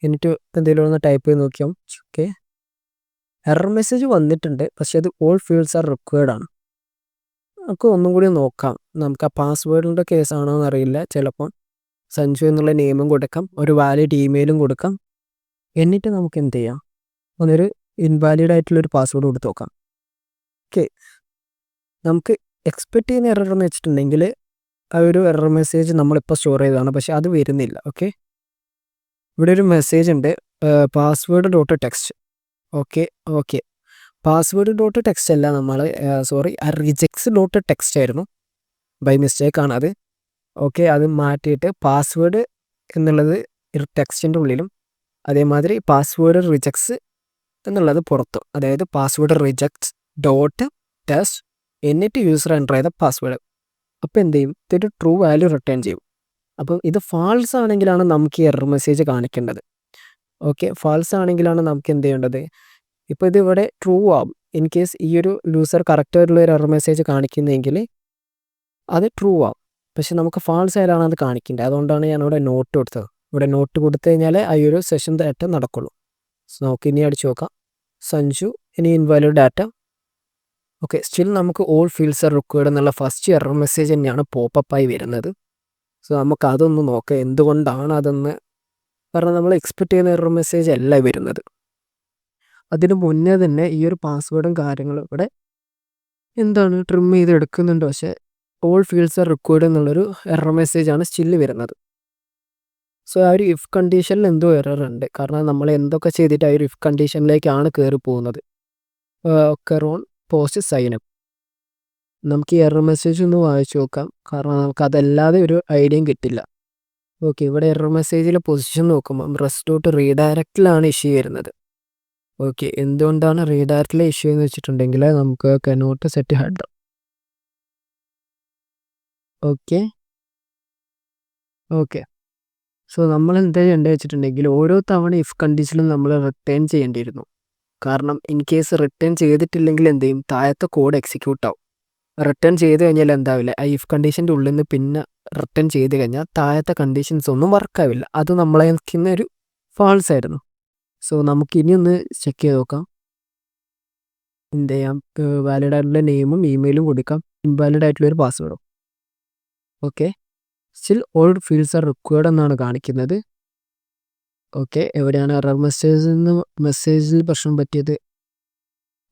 എന്നിട്ട് എന്തെങ്കിലും ഒന്ന് ടൈപ്പ് ചെയ്ത് നോക്കിയാൽ ഓക്കെ എറർ മെസ്സേജ് വന്നിട്ടുണ്ട്, പക്ഷേ അത് ഓൾ ഫീൽഡ്സ് ആർ റിക്വയർഡ് ആണ്. നമുക്ക് ഒന്നും കൂടി നോക്കാം. നമുക്ക് ആ പാസ്വേഡിൻ്റെ കേസാണോ എന്നറിയില്ല. ചിലപ്പം സഞ്ജു എന്നുള്ള നെയിമും കൊടുക്കാം, ഒരു വാലിഡ് ഇമെയിലും കൊടുക്കാം. എന്നിട്ട് നമുക്ക് എന്ത് ചെയ്യാം, ഒന്നൊരു ഇൻവാലിഡ് ആയിട്ടുള്ളൊരു പാസ്വേഡ് കൊടുത്ത് നോക്കാം. ഓക്കെ, നമുക്ക് എക്സ്പെക്റ്റ് ചെയ്യുന്ന എറർ എന്ന് വെച്ചിട്ടുണ്ടെങ്കിൽ ആ ഒരു എറർ മെസ്സേജ് നമ്മളിപ്പോൾ സ്റ്റോർ ചെയ്തതാണ്, പക്ഷെ അത് വരുന്നില്ല. ഓക്കെ, ഇവിടെ ഒരു മെസ്സേജ് ഉണ്ട്, password dot text. Okay okay password dot text അല്ല, നമ്മൾ സോറി ആ റിജക്ട്സ് ഡോട്ട് ടെക്സ്റ്റ് ആയിരുന്നു, ബൈ മിസ്റ്റേക്കാണ് അത്. ഓക്കെ, അത് മാറ്റിയിട്ട് പാസ്വേഡ് എന്നുള്ളത് ടെക്സ്റ്റിൻ്റെ ഉള്ളിലും അതേമാതിരി പാസ്വേഡ് റിജക്ട്സ് എന്നുള്ളത് പുറത്തും, അതായത് പാസ്വേഡ് റിജക്ട്സ് ഡോട്ട് ടെസ്റ്റ് എന്നിട്ട് യൂസർ എൻ്റർ ചെയ്ത പാസ്വേഡ്. അപ്പോൾ എന്ത് ചെയ്യും, ഇതൊരു ട്രൂ വാല്യൂ റിട്ടേൺ ചെയ്യും. അപ്പോൾ ഇത് ഫാൾസ് ആണെങ്കിലാണ് നമുക്ക് ഈ എറർ മെസ്സേജ് കാണിക്കേണ്ടത്. ഓക്കെ, ഫാൾസ് ആണെങ്കിലാണ് നമുക്ക് എന്ത് ചെയ്യേണ്ടത്, ഇപ്പോൾ ഇത് ഇവിടെ ട്രൂ ആവും. ഇൻ കേസ് ഈ ഒരു യൂസർ കറക്റ്റായിട്ടുള്ള ഒരു എറർ മെസ്സേജ് കാണിക്കുന്നതെങ്കിൽ അത് ട്രൂ ആവും, പക്ഷെ നമുക്ക് ഫാൾസ് ആയാലാണ് അത് കാണിക്കേണ്ടത്. അതുകൊണ്ടാണ് ഞാൻ ഇവിടെ നോട്ട് കൊടുത്തത്. ഇവിടെ നോട്ട് കൊടുത്തു കഴിഞ്ഞാൽ ആ ഒരു സെഷൻ ഡാറ്റ നടക്കുള്ളൂ. സോ നമുക്ക് ഇനി അടിച്ചു നോക്കാം, സഞ്ജു ഇനി ഇൻവാലിഡ് ഡാറ്റ. ഓക്കെ, സ്റ്റിൽ നമുക്ക് ഓൾ ഫീൽഡ്സ് ആർ റിക്വയർഡ് എന്നുള്ള ഫസ്റ്റ് എറർ മെസ്സേജ് തന്നെയാണ് പോപ്പപ്പായി വരുന്നത്. സോ നമുക്ക് അതൊന്ന് നോക്കാം എന്തുകൊണ്ടാണ് അതെന്ന്. കാരണം നമ്മൾ എക്സ്പെക്റ്റ് ചെയ്യുന്ന എറർ മെസ്സേജ് അല്ല വരുന്നത്. അതിന് മുന്നേ തന്നെ ഈ ഒരു പാസ്വേഡും കാര്യങ്ങളും ഇവിടെ എന്താണ് ട്രിം ചെയ്ത് എടുക്കുന്നുണ്ട്, പക്ഷേ ഓൾ ഫീൽഡ്സ് ആർ റിക്വയർഡ് എന്നുള്ളൊരു എറർ മെസ്സേജാണ് സ്റ്റില്ല് വരുന്നത്. സോ ആ ഒരു ഇഫ് കണ്ടീഷനിൽ എന്തോ എറർ ഉണ്ട്, കാരണം നമ്മൾ എന്തൊക്കെ ചെയ്തിട്ട് ആ ഒരു ഇഫ് കണ്ടീഷനിലേക്കാണ് കയറി പോകുന്നത്. കറോൺ പോസ്റ്റ് സൈനപ്പ്, നമുക്ക് ഈ എറർ മെസ്സേജ് ഒന്ന് വായിച്ചു നോക്കാം, കാരണം നമുക്ക് അതല്ലാതെ ഒരു ഐഡിയയും കിട്ടില്ല. ഓക്കെ, ഇവിടെ എറർ മെസ്സേജിലെ പൊസിഷൻ നോക്കുമ്പോൾ റെസ്റ്റ് ഡോട്ട് റീഡയറക്റ്റിലാണ് ഇഷ്യൂ വരുന്നത്. ഓക്കെ, എന്തുകൊണ്ടാണ് റീഡയറക്റ്റിലെ ഇഷ്യൂ എന്ന് വെച്ചിട്ടുണ്ടെങ്കിൽ നമുക്ക് cannot set header. Okay okay so നമ്മൾ എന്താ ചെയ്യേണ്ടത് വെച്ചിട്ടുണ്ടെങ്കിൽ ഓരോ തവണ ഇഫ് കണ്ടീഷനും നമ്മൾ റിട്ടേൺ ചെയ്യേണ്ടിയിരുന്നു. കാരണം ഇൻ കേസ് റിട്ടേൺ ചെയ്തിട്ടില്ലെങ്കിൽ എന്ത് ചെയ്യും, താഴത്തെ കോഡ് എക്സിക്യൂട്ട് ആവും. റിട്ടേൺ ചെയ്ത് കഴിഞ്ഞാൽ എന്താവില്ല, ആ ഇഫ് കണ്ടീഷൻ്റെ ഉള്ളിൽ നിന്ന് പിന്നെ റിട്ടേൺ ചെയ്ത് കഴിഞ്ഞാൽ താഴത്തെ കണ്ടീഷൻസ് ഒന്നും വർക്കാവില്ല. അത് നമ്മളെ നിൽക്കുന്ന ഒരു ഫാൾസ് ആയിരുന്നു. സോ നമുക്ക് ഇനി ഒന്ന് ചെക്ക് ചെയ്ത് നോക്കാം. എന്ത് ചെയ്യാം, വാലിഡ് ആയിട്ടുള്ള നെയിമും ഇമെയിലും കൊടുക്കാം, ഇൻവാലിഡ് ആയിട്ടുള്ള ഒരു പാസ്വേഡും. Okay, still all fields are required എന്നാണ് കാണിക്കുന്നത്. ഓക്കെ, എവിടെയാണ് എറർ മെസ്സേജിൽ പ്രശ്നം പറ്റിയത്?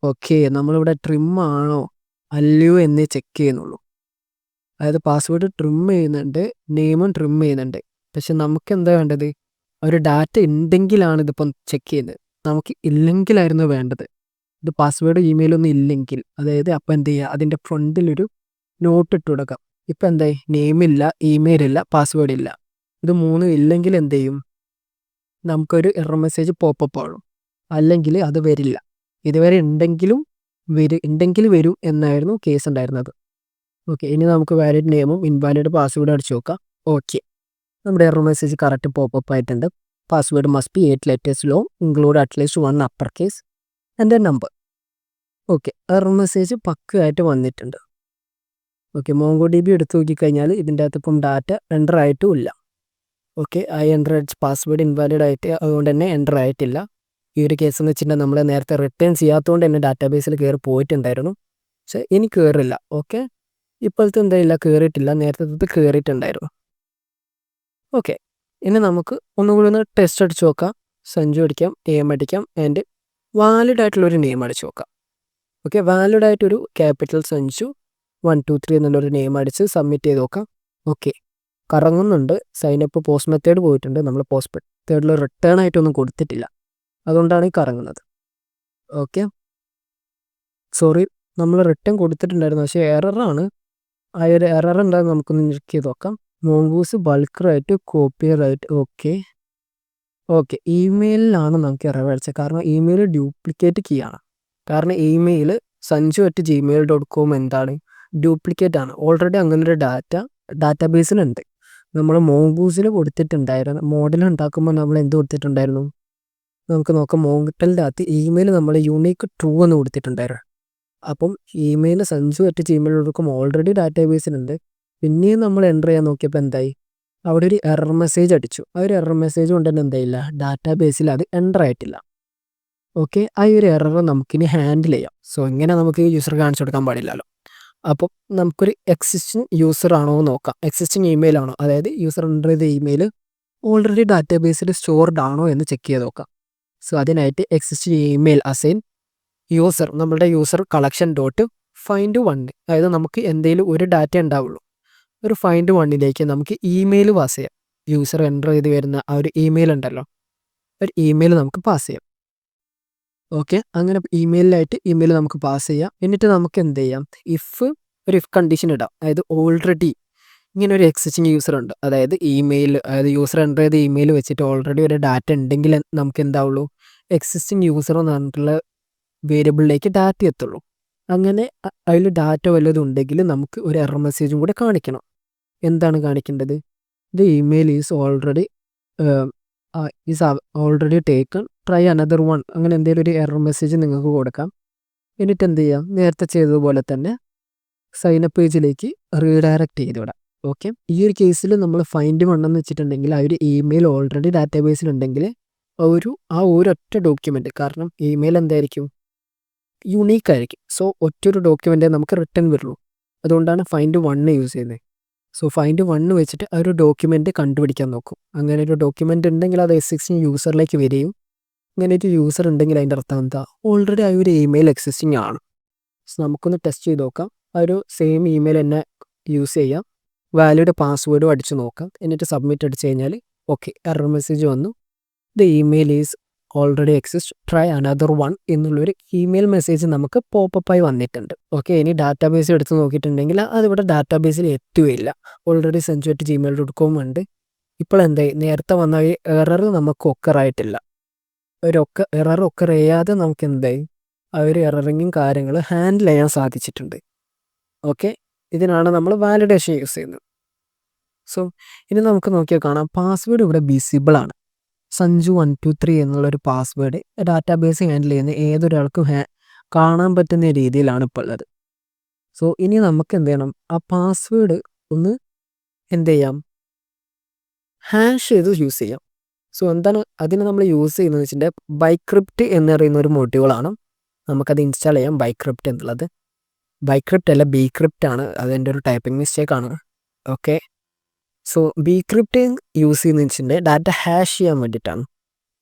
ഓക്കെ, നമ്മളിവിടെ ട്രിം ആണോ അല്ലയോ എന്നേ ചെക്ക് ചെയ്യുന്നുള്ളൂ. അതായത് പാസ്വേഡ് ട്രിം ചെയ്യുന്നുണ്ട്, നെയിമും ട്രിം ചെയ്യുന്നുണ്ട്, പക്ഷെ നമുക്ക് എന്താ വേണ്ടത്, ഒരു ഡാറ്റ ഉണ്ടെങ്കിലാണ് ഇതിപ്പം ചെക്ക് ചെയ്യുന്നത്. നമുക്ക് ഇല്ലെങ്കിലായിരുന്നു വേണ്ടത്. ഇത് പാസ്വേഡ് ഇമെയിലൊന്നും ഇല്ലെങ്കിൽ, അതായത് അപ്പം എന്ത് ചെയ്യുക, അതിൻ്റെ ഫ്രണ്ടിലൊരു നോട്ട് ഇട്ട് കൊടുക്കാം. ഇപ്പം എന്തായി, നെയിമില്ല, ഇമെയിലില്ല, പാസ്വേഡ് ഇല്ല. ഇത് മൂന്നും ഇല്ലെങ്കിൽ എന്ത് ചെയ്യും, നമുക്കൊരു എറർ മെസ്സേജ് പോപ്പപ്പ് ആവും, അല്ലെങ്കിൽ അത് വരില്ല. ഇതുവരെ ഉണ്ടെങ്കിൽ വരും എന്നായിരുന്നു കേസ് ഉണ്ടായിരുന്നത്. ഓക്കെ, ഇനി നമുക്ക് വാലിഡ് നെയിമും ഇൻവാലിഡ് പാസ്വേഡും അടിച്ചു നോക്കാം. ഓക്കെ, നമ്മുടെ എറർ മെസ്സേജ് കറക്റ്റ് പോപ്പപ്പ് ആയിട്ടുണ്ട്. Password must be 8 letters long, include at least 1 uppercase and a number. Okay, error message പക്കയായിട്ട് വന്നിട്ടുണ്ട്. ഓക്കെ, മോങ്കോ DB എടുത്ത് നോക്കിക്കഴിഞ്ഞാൽ ഇതിൻ്റെ അകത്ത് ഇപ്പം ഡാറ്റ എൻ്റർ ആയിട്ടും ഇല്ല. Okay, I enter password invalid ആയിട്ട്, അതുകൊണ്ട് തന്നെ എൻ്റർ ആയിട്ടില്ല. ഈ ഒരു കേസ് എന്ന് വെച്ചിട്ടുണ്ടെങ്കിൽ നമ്മൾ നേരത്തെ റിട്ടേൺ ചെയ്യാത്തതുകൊണ്ട് തന്നെ ഡാറ്റാബേസിൽ കയറി പോയിട്ടുണ്ടായിരുന്നു, പക്ഷേ ഇനി കയറില്ല. ഓക്കെ, ഇപ്പോഴത്തെ എന്തായില്ല, കയറിയിട്ടില്ല, നേരത്തെ കയറിയിട്ടുണ്ടായിരുന്നു. ഓക്കെ, ഇനി നമുക്ക് ഒന്നുകൂടി ഒന്ന് ടെസ്റ്റ് അടിച്ച് നോക്കാം. സഞ്ജു അടിക്കാം, നെയിം അടിക്കാം, ആൻഡ് വാലിഡ് ആയിട്ടുള്ളൊരു നെയിം അടിച്ച് നോക്കാം. ഓക്കെ, വാലിഡ് ആയിട്ടൊരു ക്യാപിറ്റൽ സഞ്ജു 1 2 3 എന്നുള്ളൊരു നെയിം അടിച്ച് സബ്മിറ്റ് ചെയ്ത് നോക്കാം. ഓക്കെ, കറങ്ങുന്നുണ്ട്, സൈനപ്പ് പോസ്റ്റ് മെത്തേഡ് പോയിട്ടുണ്ട്, നമ്മൾ പോസ്റ്റ് മെത്തേഡിൽ റിട്ടേൺ ആയിട്ടൊന്നും കൊടുത്തിട്ടില്ല, അതുകൊണ്ടാണ് ഈ കറങ്ങുന്നത്. ഓക്കെ, സോറി, നമ്മൾ റിട്ടേൺ കൊടുത്തിട്ടുണ്ടായിരുന്നു, പക്ഷേ എററാണ്. ആ ഒരു എറർ ഉണ്ടാകും, നമുക്കൊന്ന് ചെക്ക് ചെയ്ത് നോക്കാം. Mongoose bulk write, copy right. Okay ഇമെയിലിലാണ് നമുക്ക് എറർ അടിച്ചത്, കാരണം ഇമെയിൽ ഡ്യൂപ്ലിക്കേറ്റ് കീ ആണ്. കാരണം ഇമെയിൽ sanju@gmail.com എന്താണ്, ഡ്യൂപ്ലിക്കേറ്റ് ആണ്. ഓൾറെഡി അങ്ങനൊരു ഡാറ്റാബേസിലുണ്ട്. നമ്മൾ മോങ്കൂസിൽ കൊടുത്തിട്ടുണ്ടായിരുന്നു. മോഡൽ ഉണ്ടാക്കുമ്പോൾ നമ്മൾ എന്ത് കൊടുത്തിട്ടുണ്ടായിരുന്നു, നമുക്ക് നോക്കാം. മോങ്കലിൻ്റെ അകത്ത് ഇമെയിൽ നമ്മൾ യൂണീക്ക് ട്രൂ എന്ന് കൊടുത്തിട്ടുണ്ടായിരുന്നു. അപ്പം ഇമെയിൽ sanju@gmail.com ഓൾറെഡി ഡാറ്റാബേസിലുണ്ട്. പിന്നെയും നമ്മൾ എൻ്റർ ചെയ്യാൻ നോക്കിയപ്പോൾ എന്തായി, അവിടെ ഒരു എറർ മെസ്സേജ് അടിച്ചു. ആ ഒരു എറർ മെസ്സേജ് കൊണ്ട് തന്നെ എന്തായില്ല, ഡാറ്റാബേസിൽ അത് എൻ്റർ ആയിട്ടില്ല. ഓക്കെ, ആ ഒരു എറർ നമുക്കിനി ഹാൻഡിൽ ചെയ്യാം. സോ ഇങ്ങനെ നമുക്ക് യൂസർ കാണിച്ചു കൊടുക്കാൻ പാടില്ലല്ലോ. അപ്പം നമുക്കൊരു എക്സിസ്റ്റിംഗ് യൂസർ ആണോ എന്ന് നോക്കാം. എക്സിസ്റ്റിംഗ് ഇമെയിൽ ആണോ, അതായത് യൂസർ എൻ്റർ ചെയ്ത ഇമെയിൽ ഓൾറെഡി ഡാറ്റാബേസിൽ സ്റ്റോർഡ് ആണോ എന്ന് ചെക്ക് ചെയ്ത് നോക്കാം. സോ അതിനായിട്ട് എക്സിസ്റ്റിംഗ് ഇമെയിൽ അസൈൻ യൂസർ, നമ്മളുടെ user collection dot find one, അതായത് നമുക്ക് എന്തെങ്കിലും ഒരു ഡാറ്റ ഉണ്ടാവുള്ളൂ. ഒരു ഫൈൻഡ് വണ്ണിലേക്ക് നമുക്ക് ഇമെയിൽ പാസ് ചെയ്യാം. യൂസർ എൻ്റർ ചെയ്ത് വരുന്ന ആ ഒരു ഇമെയിൽ ഉണ്ടല്ലോ, ഒരു ഇമെയിൽ നമുക്ക് പാസ് ചെയ്യാം. ഓക്കെ, അങ്ങനെ ഇമെയിൽ നമുക്ക് പാസ് ചെയ്യാം. എന്നിട്ട് നമുക്ക് എന്ത് ചെയ്യാം, ഒരു ഇഫ് കണ്ടീഷൻ ഇടാം. അതായത് ഓൾറെഡി ഇങ്ങനെ ഒരു എക്സിസ്റ്റിംഗ് യൂസർ ഉണ്ട്, അതായത് യൂസർ എൻ്റർ ചെയ്ത ഇമെയിൽ വെച്ചിട്ട് ഓൾറെഡി ഒരു ഡാറ്റ ഉണ്ടെങ്കിൽ നമുക്ക് എന്താവുള്ളൂ, എക്സിസ്റ്റിംഗ് യൂസർ എന്ന് പറഞ്ഞിട്ടുള്ള വേരിയബിളിലേക്ക് ഡാറ്റ എത്തുള്ളൂ. അങ്ങനെ അതിൽ ഡാറ്റ വല്ലതും ഉണ്ടെങ്കിൽ നമുക്ക് ഒരു എറർ മെസ്സേജും കൂടെ കാണിക്കണം. എന്താണ് കാണിക്കേണ്ടത്, the email is already taken, try another one, അങ്ങനെ എന്തെങ്കിലും ഒരു എറർ മെസ്സേജ് നിങ്ങൾക്ക് കൊടുക്കാം. എന്നിട്ട് എന്ത് ചെയ്യാം, നേരത്തെ ചെയ്തതുപോലെ തന്നെ സൈനപ്പ് പേജിലേക്ക് റീഡയറക്റ്റ് ചെയ്ത് വിടാം. ഓക്കെ, ഈ ഒരു കേസിൽ നമ്മൾ ഫൈൻഡ് വൺ എന്ന് വെച്ചിട്ടുണ്ടെങ്കിൽ ആ ഒരു ഇമെയിൽ ഓൾറെഡി ഡാറ്റാബേസിലുണ്ടെങ്കിൽ ആ ഒരൊറ്റ ഡോക്യുമെൻ്റ്, കാരണം ഇമെയിൽ എന്തായിരിക്കും, യുണീക്ക് ആയിരിക്കും. സോ ഒറ്റൊരു ഡോക്യുമെൻ്റേ നമുക്ക് റിട്ടേൺ വരുള്ളൂ. അതുകൊണ്ടാണ് ഫൈൻഡ് വണ്ണ് യൂസ് ചെയ്യുന്നത്. സോ ഫൈൻഡ് വണ്ണ് വെച്ചിട്ട് ആ ഒരു ഡോക്യുമെൻ്റ് കണ്ടുപിടിക്കാൻ നോക്കും. അങ്ങനെ ഒരു ഡോക്യുമെൻ്റ് ഉണ്ടെങ്കിൽ അത് എക്സിസ്റ്റിംഗ് യൂസറിലേക്ക് വരികയും, അങ്ങനെ ഒരു യൂസർ ഉണ്ടെങ്കിൽ അതിൻ്റെ അർത്ഥം എന്താ, ഓൾറെഡി ആ ഒരു ഇമെയിൽ എക്സിസ്റ്റിംഗ് ആണ്. സോ നമുക്കൊന്ന് ടെസ്റ്റ് ചെയ്ത് നോക്കാം. ആ ഒരു സെയിം ഇമെയിൽ തന്നെ യൂസ് ചെയ്യാം. വാലിഡ് പാസ്വേഡും അടിച്ച് നോക്കാം. എന്നിട്ട് സബ്മിറ്റ് അടിച്ച് കഴിഞ്ഞാൽ ഓക്കെ, എറർ മെസ്സേജ് വന്നു, the email is already exist, try another one എന്നുള്ളൊരു ഇമെയിൽ മെസ്സേജ് നമുക്ക് പോപ്പപ്പായി വന്നിട്ടുണ്ട്. ഓക്കെ, ഇനി ഡാറ്റാബേസ് എടുത്ത് നോക്കിയിട്ടുണ്ടെങ്കിൽ അതിവിടെ ഡാറ്റാബേസിൽ എത്തുകയില്ല. ഓൾറെഡി senju@gmail.com ഉണ്ട്. ഇപ്പോൾ എന്തായി, നേരത്തെ വന്ന ഈ എറർ നമുക്ക് ഒക്കറായിട്ടില്ല. എറർ ഒക്കർ ചെയ്യാതെ നമുക്ക് എന്തായി, ആ ഒരു എററിങ്ങും കാര്യങ്ങൾ ഹാൻഡിൽ ചെയ്യാൻ സാധിച്ചിട്ടുണ്ട്. ഓക്കെ, ഇതിനാണ് നമ്മൾ വാലിഡേഷൻ യൂസ് ചെയ്യുന്നത്. സോ ഇനി നമുക്ക് നോക്കിയാൽ കാണാം, പാസ്വേഡ് ഇവിടെ വിസിബിൾ ആണ്. senju123 എന്നുള്ളൊരു പാസ്വേഡ് ഡാറ്റാബേസ് ഹാൻഡിൽ ചെയ്യുന്ന ഏതൊരാൾക്കും കാണാൻ പറ്റുന്ന രീതിയിലാണ് ഇപ്പോൾ ഉള്ളത്. സോ ഇനി നമുക്ക് എന്ത് ചെയ്യണം, ആ പാസ്വേഡ് ഒന്ന് എന്ത് ചെയ്യാം, ഹാഷ് ചെയ്ത് യൂസ് ചെയ്യാം. സോ എന്താണ് അതിന് നമ്മൾ യൂസ് ചെയ്യുന്നത് വെച്ചിട്ടുണ്ടെങ്കിൽ, ബൈക്രിപ്റ്റ് എന്ന് പറയുന്ന ഒരു മൊഡ്യൂളാണ്. നമുക്കത് ഇൻസ്റ്റാൾ ചെയ്യാം, ബൈക്രിപ്റ്റ് എന്നുള്ളത്. ബൈക്രിപ്റ്റ് അല്ല, ബീക്രിപ്റ്റ് ആണ്. അതെൻ്റെ ഒരു ടൈപ്പിംഗ് മിസ്റ്റേക്കാണ്. ഓക്കെ, സോ ബീക്രിപ്റ്റ് യൂസ് ചെയ്യുന്നതെന്ന് വെച്ചിട്ടുണ്ടെങ്കിൽ ഡാറ്റ ഹാഷ് ചെയ്യാൻ വേണ്ടിയിട്ടാണ്.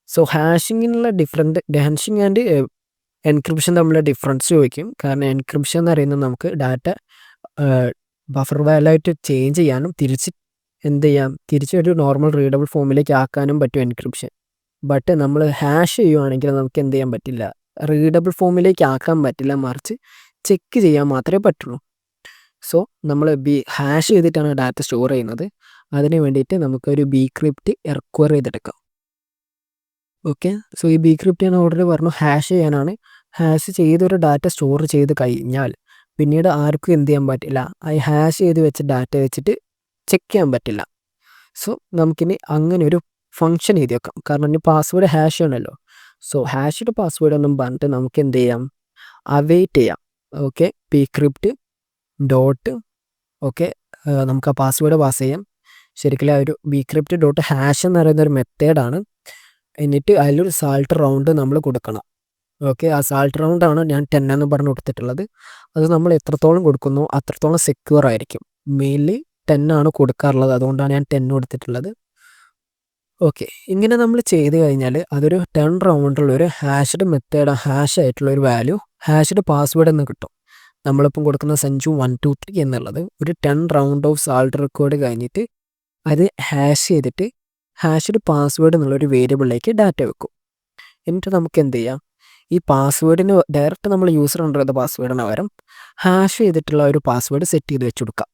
സോ ഹാഷിങ്ങിനുള്ള ഹാഷിങ് ആൻഡ് എൻക്രിപ്ഷൻ തമ്മിലുള്ള ഡിഫറൻസ് ചോദിക്കും. കാരണം എൻക്രിപ്ഷൻ എന്ന് പറയുന്നത് നമുക്ക് ഡാറ്റ ബഫർ വാലായിട്ട് ചേഞ്ച് ചെയ്യാനും തിരിച്ചൊരു നോർമൽ റീഡബിൾ ഫോമിലേക്ക് ആക്കാനും പറ്റും എൻക്രിപ്ഷൻ. ബട്ട് നമ്മൾ ഹാഷ് ചെയ്യുവാണെങ്കിൽ നമുക്ക് എന്ത് ചെയ്യാൻ പറ്റില്ല, റീഡബിൾ ഫോമിലേക്ക് ആക്കാൻ പറ്റില്ല, മറിച്ച് ചെക്ക് ചെയ്യാൻ മാത്രമേ പറ്റുള്ളൂ. സോ നമ്മൾ ഹാഷ് ചെയ്തിട്ടാണ് ഡാറ്റ സ്റ്റോർ ചെയ്യുന്നത്. അതിന് വേണ്ടിയിട്ട് നമുക്കൊരു ബീക്രിപ്റ്റ് റിക്വയർ ചെയ്തെടുക്കാം. ഓക്കെ, സോ ഈ ബീക്രിപ്റ്റ് ഞാൻ ഓൾറെഡി പറഞ്ഞു ഹാഷ് ചെയ്യാനാണ്. ഹാഷ് ചെയ്തൊരു ഡാറ്റ സ്റ്റോർ ചെയ്ത് കഴിഞ്ഞാൽ പിന്നീട് ആർക്കും എന്ത് ചെയ്യാൻ പറ്റില്ല, ആ ഹാഷ് ചെയ്ത് വെച്ച ഡാറ്റ വെച്ചിട്ട് ചെക്ക് ചെയ്യാൻ പറ്റില്ല. സോ നമുക്കിനി അങ്ങനെ ഒരു ഫങ്ഷൻ എഴുതി വെക്കാം. കാരണം ഇനി പാസ്വേഡ് ഹാഷ് ചെയ്യണമല്ലോ. സോ ഹാഷ്ഡ് പാസ്വേഡ് ഒന്നും പറഞ്ഞിട്ട് നമുക്ക് എന്ത് ചെയ്യാം, അവൈറ്റ് ചെയ്യാം. ഓക്കെ, ബീക്രിപ്റ്റ് ഡോട്ട് ഓക്കെ, നമുക്ക് ആ പാസ്വേഡ് പാസ് ചെയ്യാം. ശരിക്കും ആ ഒരു ബീക്രിപ്റ്റ് ഡോട്ട് ഹാഷ് എന്ന് പറയുന്ന ഒരു മെത്തേഡാണ്. എന്നിട്ട് അതിലൊരു സാൾട്ട് റൗണ്ട് നമ്മൾ കൊടുക്കണം. ഓക്കെ, ആ സാൾട്ട് റൗണ്ടാണ് ഞാൻ 10 എന്ന് പറഞ്ഞ് കൊടുത്തിട്ടുള്ളത്. അത് നമ്മൾ എത്രത്തോളം കൊടുക്കുന്നു അത്രത്തോളം സെക്യൂർ ആയിരിക്കും. മെയിൻലി 10 ആണ് കൊടുക്കാറുള്ളത്, അതുകൊണ്ടാണ് ഞാൻ 10 കൊടുത്തിട്ടുള്ളത്. ഓക്കെ, ഇങ്ങനെ നമ്മൾ ചെയ്ത് കഴിഞ്ഞാൽ അതൊരു 10 റൗണ്ടുള്ളൊരു ഹാഷ്ഡ് മെത്തേഡ്, ഹാഷ് ആയിട്ടുള്ള ഒരു വാല്യൂ, ഹാഷ്ഡ് പാസ്വേഡ് എന്ന് കിട്ടും. നമ്മളിപ്പം കൊടുക്കുന്ന senju123 എന്നുള്ളത് ഒരു 10 റൗണ്ട് ഓഫ് സാൾട്ട് റെക്കോർഡ് കഴിഞ്ഞിട്ട് അത് ഹാഷ് ചെയ്തിട്ട് ഹാഷ്ഡ് പാസ്വേഡ് എന്നുള്ളൊരു വേരിയബിളിലേക്ക് ഡാറ്റ വെക്കും. എന്നിട്ട് നമുക്ക് എന്ത് ചെയ്യാം, ഈ പാസ്വേഡിന് ഡയറക്റ്റ് നമ്മൾ യൂസർ എൻ്റർ ചെയ്ത പാസ്വേഡിന് പകരം ഹാഷ് ചെയ്തിട്ടുള്ള ഒരു പാസ്വേഡ് സെറ്റ് ചെയ്ത് വെച്ച് കൊടുക്കാം.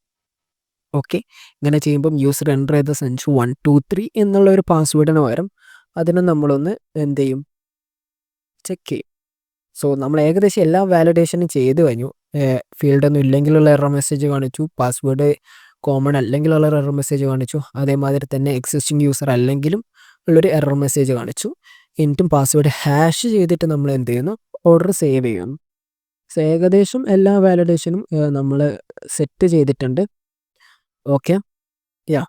ഓക്കെ, ഇങ്ങനെ ചെയ്യുമ്പം യൂസർ എൻ്റർ ചെയ്ത senju123 എന്നുള്ള ഒരു പാസ്വേഡിന് പകരം അതിനെ നമ്മളൊന്ന് എന്ത് ചെയ്യും, ചെക്ക് ചെയ്യും. സോ നമ്മൾ ഏകദേശം എല്ലാ വാലിഡേഷനും ചെയ്ത് കഴിഞ്ഞു. ഫീൽഡൊന്നും ഇല്ലെങ്കിലുള്ള എറർ മെസ്സേജ് കാണിച്ചു, പാസ്വേഡ് കോമൺ അല്ലെങ്കിലുള്ള എറർ മെസ്സേജ് കാണിച്ചു, അതേമാതിരി തന്നെ എക്സിസ്റ്റിംഗ് യൂസർ അല്ലെങ്കിലും ഉള്ളൊരു എറർ മെസ്സേജ് കാണിച്ചു. എന്നിട്ടും പാസ്വേഡ് ഹാഷ് ചെയ്തിട്ട് നമ്മൾ എന്ത് ചെയ്യുന്നു, ഓർഡർ സേവ് ചെയ്യുന്നു. സോ ഏകദേശം എല്ലാ വാലിഡേഷനും നമ്മൾ സെറ്റ് ചെയ്തിട്ടുണ്ട്. ഓക്കെ, യാ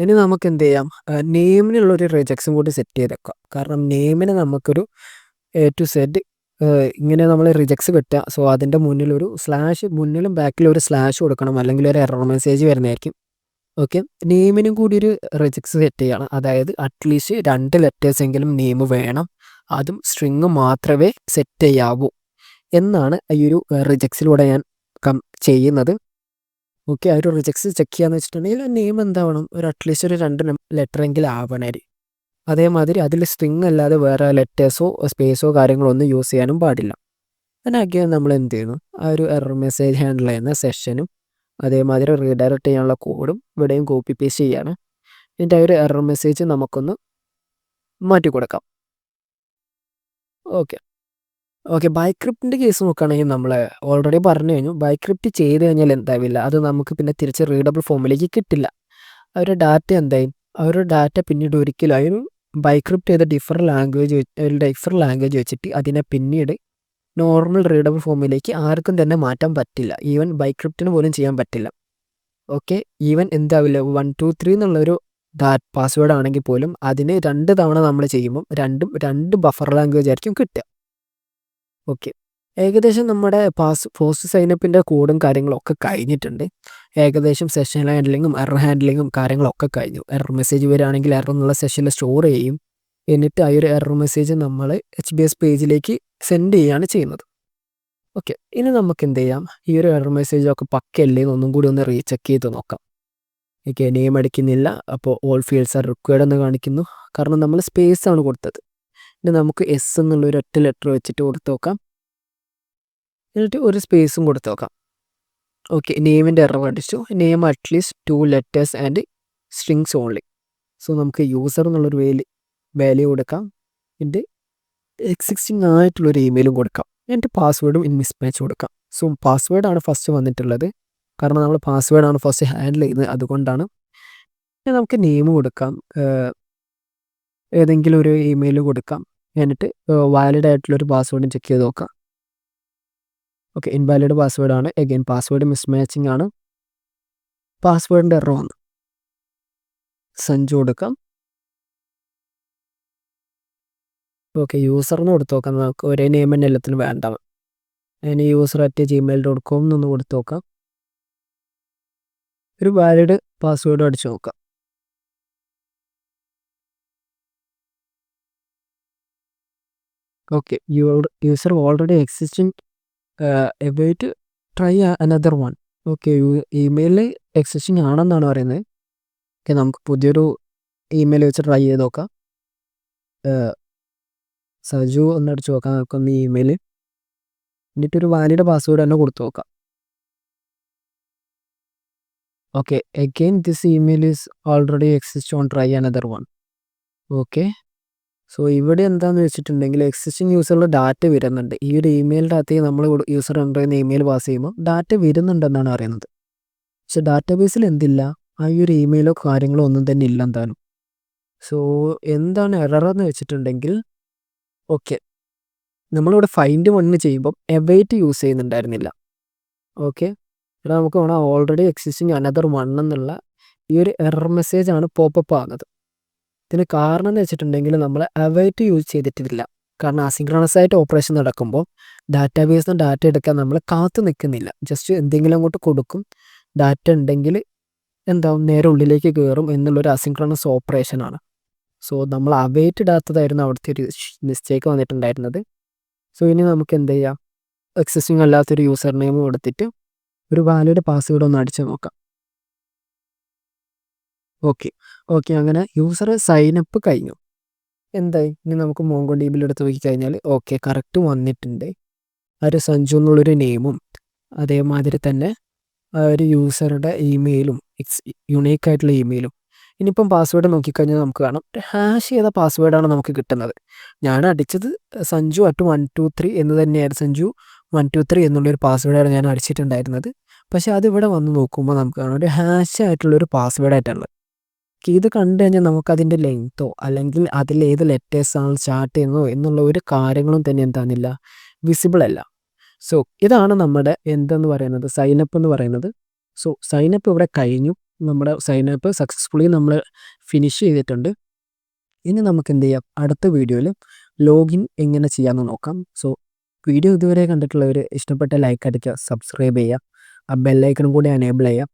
ഇനി നമുക്ക് എന്ത് ചെയ്യാം, നെയിമിനുള്ളൊരു റിജക്ട്സും കൂടി സെറ്റ് ചെയ്തേക്കാം. കാരണം നെയിമിന് നമുക്കൊരു A to Z ഇങ്ങനെ നമ്മൾ റിജക്ട്സ് കിട്ടുക. സോ അതിൻ്റെ മുന്നിലൊരു സ്ലാഷ്, മുന്നിലും ബാക്കിലും ഒരു സ്ലാഷ് കൊടുക്കണം, അല്ലെങ്കിൽ ഒരു എറർ മെസ്സേജ് വരുന്നതായിരിക്കും. ഓക്കെ, നെയിമിനും കൂടി ഒരു റിജക്ട്സ് സെറ്റ് ചെയ്യണം. അതായത് അറ്റ്ലീസ്റ്റ് 2 ലെറ്റേഴ്സ് എങ്കിലും നെയിം വേണം, അതും സ്ട്രിങ് മാത്രമേ സെറ്റ് ചെയ്യാവൂ എന്നാണ് ഈ ഒരു റിജക്ട്സിലൂടെ ഞാൻ ചെയ്യുന്നത്. ഓക്കെ, ആ ഒരു റിജക്ട്സ് ചെക്ക് ചെയ്യാന്ന് വെച്ചിട്ടുണ്ടെങ്കിൽ നെയിം എന്താവണം, ഒരു അറ്റ്ലീസ്റ്റ് ഒരു 2 ലെറ്റർ എങ്കിലും ആവണേ. അതേമാതിരി അതിൽ സ്ട്രിങ് അല്ലാതെ വേറെ ലെറ്റേഴ്സോ സ്പേസോ കാര്യങ്ങളോ ഒന്നും യൂസ് ചെയ്യാനും പാടില്ല. അതിനൊക്കെ നമ്മൾ എന്ത് ചെയ്യുന്നു, ആ ഒരു എറർ മെസ്സേജ് ഹാൻഡിൽ ചെയ്യുന്ന സെഷനും അതേമാതിരി റീഡയറക്റ്റ് ചെയ്യാനുള്ള കോഡും ഇവിടെയും കോപ്പി പേസ്റ്റ് ചെയ്യാണ്. എന്നിട്ട് ആ ഒരു എറർ മെസ്സേജ് നമുക്കൊന്ന് മാറ്റി കൊടുക്കാം. ഓക്കെ ഓക്കെ ബൈക്രിപ്റ്റിൻ്റെ കേസ് നോക്കുകയാണെങ്കിൽ നമ്മൾ ഓൾറെഡി പറഞ്ഞു കഴിഞ്ഞു, ബൈക്രിപ്റ്റ് ചെയ്ത് കഴിഞ്ഞാൽ എന്താവില്ല, അത് നമുക്ക് പിന്നെ തിരിച്ച് റീഡബിൾ ഫോമിലേക്ക് കിട്ടില്ല. ആ ഒരു ഡാറ്റ എന്തായി, ആ ഒരു ഡാറ്റ പിന്നീട് ഒരിക്കലും ആ ഒരു ബൈക്രിപ്റ്റ് ചെയ്ത ഡിഫറെൻറ്റ് ലാംഗ്വേജ് വെച്ചിട്ട് അതിനെ പിന്നീട് നോർമൽ റീഡബിൾ ഫോമിലേക്ക് ആർക്കും തന്നെ മാറ്റാൻ പറ്റില്ല. ഈവൻ ബൈക്രിപ്റ്റിന് പോലും ചെയ്യാൻ പറ്റില്ല. ഓക്കെ, ഈവൻ എന്താവില്ല 1 2 3 എന്നുള്ളൊരു പാസ്വേഡ് ആണെങ്കിൽ പോലും അതിന് 2 തവണ നമ്മൾ ചെയ്യുമ്പം രണ്ട് ബഫർ ലാംഗ്വേജ് ആയിരിക്കും കിട്ടുക. ഓക്കെ, ഏകദേശം നമ്മുടെ പോസ്റ്റ് സൈനപ്പിൻ്റെ കോഡും കാര്യങ്ങളൊക്കെ കഴിഞ്ഞിട്ടുണ്ട്. ഏകദേശം സെഷൻ ഹാൻഡ്ലിങ്ങും എറർ ഹാൻഡ്ലിങ്ങും കാര്യങ്ങളൊക്കെ കഴിഞ്ഞു. എറർ മെസ്സേജ് വരികയാണെങ്കിൽ എറർ എന്നുള്ള സെഷനിൽ സ്റ്റോർ ചെയ്യും. എന്നിട്ട് ആ ഒരു എറർ മെസ്സേജ് നമ്മൾ HBase പേജിലേക്ക് സെൻഡ് ചെയ്യുകയാണ് ചെയ്യുന്നത്. ഓക്കെ, ഇനി നമുക്ക് എന്ത് ചെയ്യാം, ഈ ഒരു എറർ മെസ്സേജൊക്കെ പക്കയല്ലേ എന്ന് ഒന്നും കൂടി ഒന്ന് റീചെക്ക് ചെയ്ത് നോക്കാം. ഓക്കെ, നെയിം അടിക്കുന്നില്ല, അപ്പോൾ ഓൾ ഫീൽഡ്സ് ആർ റിക്വയർഡ് എന്ന് കാണിക്കുന്നു, കാരണം നമ്മൾ സ്പേസ് ആണ് കൊടുത്തത്. ഇനി നമുക്ക് എസ് എന്നുള്ളൊരു ഒറ്റ ലെറ്റർ വെച്ചിട്ട് കൊടുത്ത് നോക്കാം, എന്നിട്ട് ഒരു സ്പേസും കൊടുത്ത് നോക്കാം. ഓക്കെ, നെയിമിൻ്റെ എറർ അടിച്ചു. Name at least 2 letters and strings only. So നമുക്ക് യൂസർ എന്നുള്ളൊരു വാല്യൂ കൊടുക്കാം, എന്നിട്ട് എക്സിസ്റ്റിംഗ് ആയിട്ടുള്ളൊരു ഇമെയിലും കൊടുക്കാം, എന്നിട്ട് പാസ്വേഡും ഇൻ മിസ്മാച്ച് കൊടുക്കാം. സോ പാസ്വേഡാണ് ഫസ്റ്റ് വന്നിട്ടുള്ളത്, കാരണം നമ്മൾ പാസ്വേഡാണ് ഫസ്റ്റ് ഹാൻഡിൽ ചെയ്യുന്നത്, അതുകൊണ്ടാണ്. ഇനി നമുക്ക് നെയിം കൊടുക്കാം, ഏതെങ്കിലും ഒരു ഇമെയിൽ കൊടുക്കാം, എന്നിട്ട് വാലിഡ് ആയിട്ടുള്ളൊരു പാസ്വേഡും ചെക്ക് ചെയ്ത് നോക്കാം. ഓക്കെ, ഇൻവാലിഡ് പാസ്വേഡാണ്. എഗെയിൻ പാസ്വേഡ് മിസ്മാച്ചിങ് ആണ്, പാസ്വേഡിൻ്റെ എറർ വന്നു. സഞ്ജു കൊടുക്കാം. ഓക്കെ, യൂസറിന് കൊടുത്ത് നോക്കാം, നമുക്ക് ഒരേ നെയിം തന്നെ എല്ലാത്തിനും വേണ്ട. അതിന് user@gmail.com എന്നൊന്ന് കൊടുത്ത് നോക്കാം. ഒരു വാലിഡ് പാസ്വേഡ് അടിച്ച് നോക്കാം. Okay, user already existing about try another one. Okay, email existing ആണെന്നാണ് പറയുന്നത്. ഓക്കെ, നമുക്ക് പുതിയൊരു ഇമെയിൽ വെച്ച് ട്രൈ ചെയ്ത് നോക്കാം. സജു ഒന്ന് അടിച്ച് നോക്കാം നമുക്കൊന്ന് ഇമെയിൽ, എന്നിട്ടൊരു വാലിഡ് പാസ്വേഡ് തന്നെ കൊടുത്തു നോക്കാം. Okay, again this email is already exist on try another one. Okay, so ഇവിടെ എന്താണെന്ന് വെച്ചിട്ടുണ്ടെങ്കിൽ എക്സിസ്റ്റിംഗ് യൂസറിൽ ഡാറ്റ വരുന്നുണ്ട്. ഈ ഒരു ഇമെയിലിൻ്റെ അകത്തേക്ക് നമ്മൾ യൂസർ എൻ്റർ ചെയ്യുന്ന ഇമെയിൽ പാസ് ചെയ്യുമ്പോൾ ഡാറ്റ വരുന്നുണ്ടെന്നാണ് അറിയുന്നത്. പക്ഷെ ഡാറ്റാബേസിൽ എന്തില്ല, ആ ഒരു ഇമെയിലോ കാര്യങ്ങളോ ഒന്നും തന്നെ ഇല്ല എന്തായാലും. സോ എന്താണ് എറർ എന്ന് വെച്ചിട്ടുണ്ടെങ്കിൽ, ഓക്കെ, നമ്മളിവിടെ ഫൈൻഡ് വണ്ണ് ചെയ്യുമ്പം എവൈറ്റ് യൂസ് ചെയ്യുന്നുണ്ടായിരുന്നില്ല. ഓക്കെ, ഇവിടെ നമുക്ക് വേണം ഓൾറെഡി എക്സിസ്റ്റിംഗ് അനദർ വൺ എന്നുള്ള ഈ ഒരു എറർ മെസ്സേജാണ് പോപ്പപ്പ് ആകുന്നത്. ഇതിന് കാരണം എന്ന് വെച്ചിട്ടുണ്ടെങ്കിൽ നമ്മൾ അവൈറ്റ് യൂസ് ചെയ്തിട്ടില്ല. കാരണം അസിൻക്രണസ് ആയിട്ട് ഓപ്പറേഷൻ നടക്കുമ്പോൾ ഡാറ്റാബേസിൽ നിന്ന് ഡാറ്റ എടുക്കാൻ നമ്മൾ കാത്തു നിൽക്കുന്നില്ല. ജസ്റ്റ് എന്തെങ്കിലും അങ്ങോട്ട് കൊടുക്കും, ഡാറ്റ ഉണ്ടെങ്കിൽ എന്താവും നേരെ ഉള്ളിലേക്ക് കയറും എന്നുള്ളൊരു അസിൻക്രണസ് ഓപ്പറേഷനാണ്. സോ നമ്മൾ അവൈറ്റ് ഇടാത്തതായിരുന്നു അവിടുത്തെ ഒരു മിസ്റ്റേക്ക് വന്നിട്ടുണ്ടായിരുന്നത്. സോ ഇനി നമുക്ക് എന്ത് ചെയ്യാം, എക്സിസ്റ്റിംഗ് അല്ലാത്തൊരു യൂസർ നെയിം കൊടുത്തിട്ട് ഒരു വാലിഡ് പാസ്വേഡ് ഒന്ന് അടിച്ച് നോക്കാം. ഓക്കെ അങ്ങനെ യൂസർ സൈനപ്പ് കഴിഞ്ഞു. എന്തായി, ഇനി നമുക്ക് മോങ്കോഡിബിയിൽ എടുത്ത് നോക്കിക്കഴിഞ്ഞാൽ ഓക്കെ കറക്റ്റ് വന്നിട്ടുണ്ട്. ആ ഒരു സഞ്ജു എന്നുള്ളൊരു നെയിമും അതേമാതിരി തന്നെ ആ ഒരു യൂസറുടെ ഇമെയിലും യുണീക്ക് ആയിട്ടുള്ള ഇമെയിലും. ഇനിയിപ്പം പാസ്വേഡ് നോക്കിക്കഴിഞ്ഞാൽ നമുക്ക് കാണാം ഹാഷ് ചെയ്ത പാസ്വേഡാണ് നമുക്ക് കിട്ടുന്നത്. ഞാൻ അടിച്ചത് സഞ്ജു @123 എന്ന് തന്നെയായിരുന്നു. സഞ്ജു 123 എന്നുള്ളൊരു പാസ്വേഡാണ് ഞാൻ അടിച്ചിട്ടുണ്ടായിരുന്നത്. പക്ഷേ അതിവിടെ വന്ന് നോക്കുമ്പോൾ നമുക്ക് കാണാം ഒരു ഹാഷ് ആയിട്ടുള്ളൊരു പാസ്വേഡായിട്ടുള്ളത്. ഇത് കണ്ടു കഴിഞ്ഞാൽ നമുക്കതിൻ്റെ ലെങ്തോ അല്ലെങ്കിൽ അതിൽ ഏത് ലെറ്റേഴ്സാണ് സ്റ്റാർട്ട് ചെയ്യുന്നതോ എന്നുള്ള ഒരു കാര്യങ്ങളും തന്നെ എന്താണില്ല, വിസിബിൾ അല്ല. സോ ഇതാണ് നമ്മുടെ എന്തെന്ന് പറയുന്നത്, സൈനപ്പ് എന്ന് പറയുന്നത്. സോ സൈനപ്പ് ഇവിടെ കഴിഞ്ഞു. നമ്മുടെ സൈൻ അപ്പ് സക്സസ്ഫുള്ളി നമ്മൾ ഫിനിഷ് ചെയ്തിട്ടുണ്ട്. ഇനി നമുക്ക് എന്ത് ചെയ്യാം, അടുത്ത വീഡിയോയിൽ ലോഗിൻ എങ്ങനെ ചെയ്യാമെന്ന് നോക്കാം. സോ വീഡിയോ ഇതുവരെ കണ്ടിട്ടുള്ളവർ ഇഷ്ടപ്പെട്ട ലൈക്ക് അടിക്കുക, സബ്സ്ക്രൈബ് ചെയ്യുക, ആ ബെല്ലൈക്കണും കൂടി എനേബിൾ ചെയ്യുക.